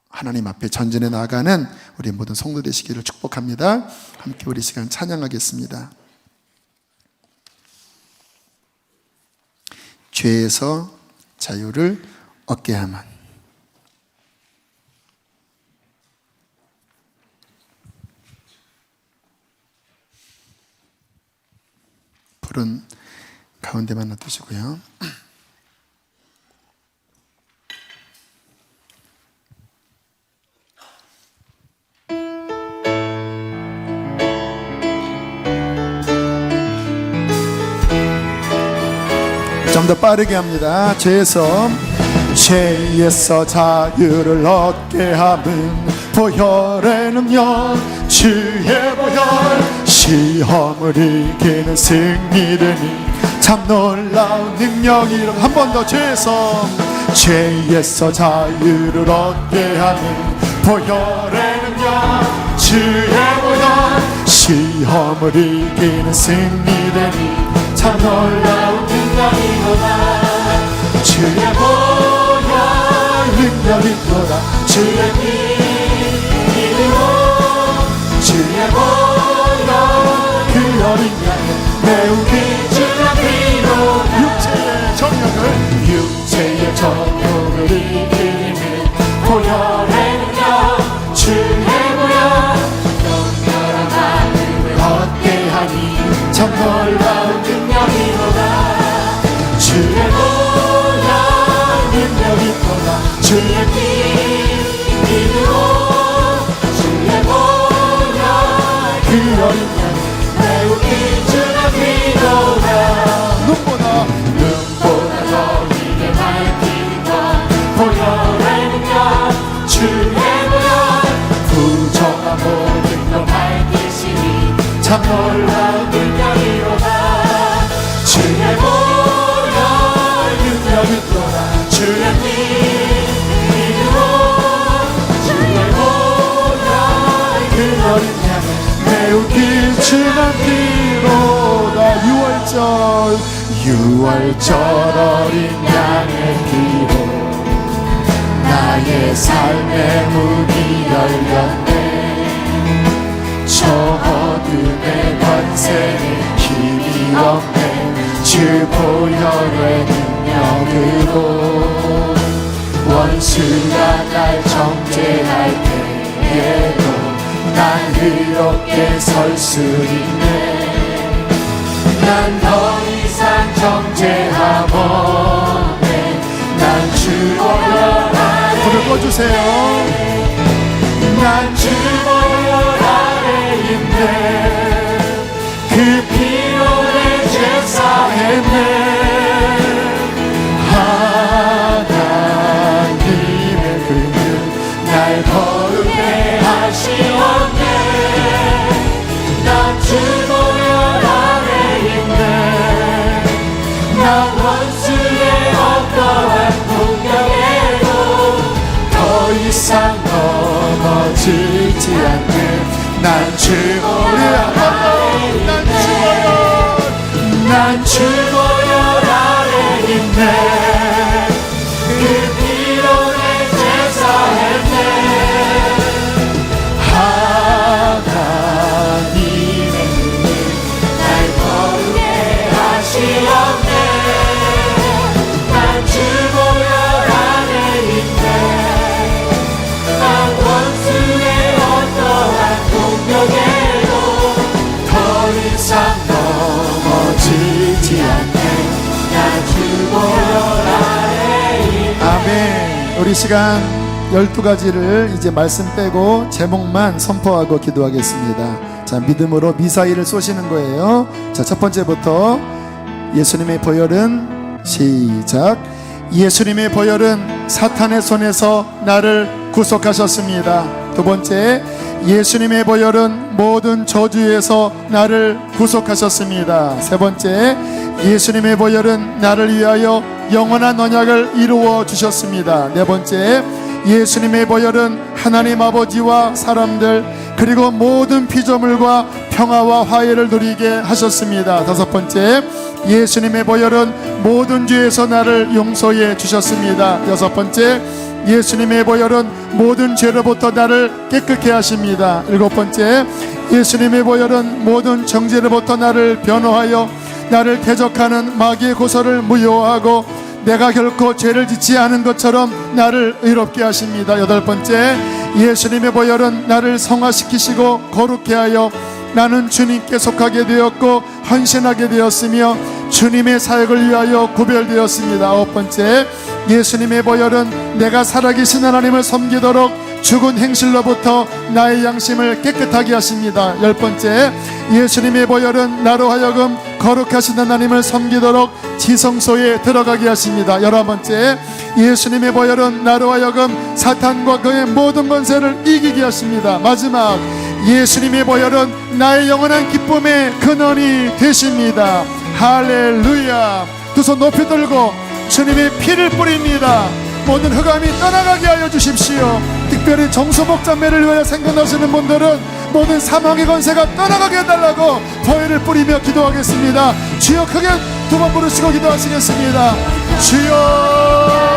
하나님 앞에 전진해 나가는 우리 모든 성도 되시기를 축복합니다. 함께 우리 시간 찬양하겠습니다. 죄에서 자유를 얻게 하면. 불은 가운데만 놔두시고요. 좀 더 빠르게 합니다. 죄에서 자유를 얻게 함은 보혈의 능력, 주의 보혈, 시험을 이기는 승리되니 참 놀라운 능력이. 한 번 더. 죄에서 죄에서 자유를 얻게 하는 보혈의 능력, 주의 보혈, 시험을 이기는 승리되니 참 놀라운 능력이로다. 주의 보혈 능력이로다. 주의 피 믿음으로 주의 보혈 그 어린 양을 매우 귀중한 피로 육체의 정욕을 이기는 보혈의 능력, 주의 보혈 영원한 하늘을 얻게 하니 참 놀라운 능력이로다. 주의 보혈 능력이로다. 주의 피 믿음으로 주의 보혈 그 어린 양 매우 귀중한 피로다. 눈보다 더 길게 밝히는 것 보혈의 능력, 주의 보혈 부정한 모든 걸 밝히시니 참 놀라운 능력이로다. 주의 보혈 능력이로다. 주의 피 믿음으로 주의 보혈 그 어린 양을 매우 귀중한 피로다. 6월절 어린 양의 피로 나의 삶의 문이 열렸네. 저 어둠의 권세는 힘이 없네. 주 보혈의 능력으로 원수가 날 정죄할 때에도 난 의롭게 설 수 있네. 난 더 이상 정죄함 없네. 난 주 보혈 아래 불을 꺼주세요. 난 주 보혈 아래 있네. 그 피로 내 죄 사했네. 하나님의 은혜 날 거룩해 하시었네. 난 주 보혈 아래 있네. 난 원수의 어떠한 공격에도 더 이상 넘어지지 않네. 난 주 보혈 난 주 보혈 아래 있네. 그 피로 내 죄 사했네. 하나님의 은혜 날 거룩해 하시었네. 난 주 보혈 아래 있네. 난 원수의 어떠한 공격에도 더 이상 넘어지지 않네. 난 주 보혈 아래 있네. 아멘. 우리 시간 12가지를 이제 말씀 빼고 제목만 선포하고 기도하겠습니다. 자, 믿음으로 미사일을 쏘시는 거예요. 자, 첫 번째부터 예수님의 보혈은 시작. 예수님의 보혈은 사탄의 손에서 나를 구속하셨습니다. 두 번째, 예수님의 보혈은 모든 저주에서 나를 구속하셨습니다. 세 번째, 예수님의 보혈은 나를 위하여 영원한 언약을 이루어 주셨습니다. 네 번째, 예수님의 보혈은 하나님 아버지와 사람들 그리고 모든 피조물과 평화와 화해를 누리게 하셨습니다. 다섯 번째, 예수님의 보혈은 모든 죄에서 나를 용서해 주셨습니다. 여섯 번째, 예수님의 보혈은 모든 죄로부터 나를 깨끗게 하십니다. 일곱 번째, 예수님의 보혈은 모든 정죄로부터 나를 변호하여 나를 대적하는 마귀의 고소를 무효하고 내가 결코 죄를 짓지 않은 것처럼 나를 의롭게 하십니다. 여덟 번째, 예수님의 보혈은 나를 성화시키시고 거룩케 하여 나는 주님께 속하게 되었고 헌신하게 되었으며 주님의 사역을 위하여 구별되었습니다. 아홉 번째, 예수님의 보혈은 내가 살아계신 하나님을 섬기도록 죽은 행실로부터 나의 양심을 깨끗하게 하십니다. 열 번째, 예수님의 보혈은 나로 하여금 거룩하신 하나님을 섬기도록 지성소에 들어가게 하십니다. 열한 번째, 예수님의 보혈은 나로 하여금 사탄과 그의 모든 권세를 이기게 하십니다. 마지막, 예수님의 보혈은 나의 영원한 기쁨의 근원이 되십니다. 할렐루야. 두 손 높이 들고 주님의 피를 뿌립니다. 모든 흑암이 떠나가게 하여 주십시오. 특별히 정수복 자매를 위하여 생각나시는 분들은 모든 사망의 권세가 떠나가게 해달라고 보혈을 뿌리며 기도하겠습니다. 주여, 크게 두 번 부르시고 기도하시겠습니다. 주여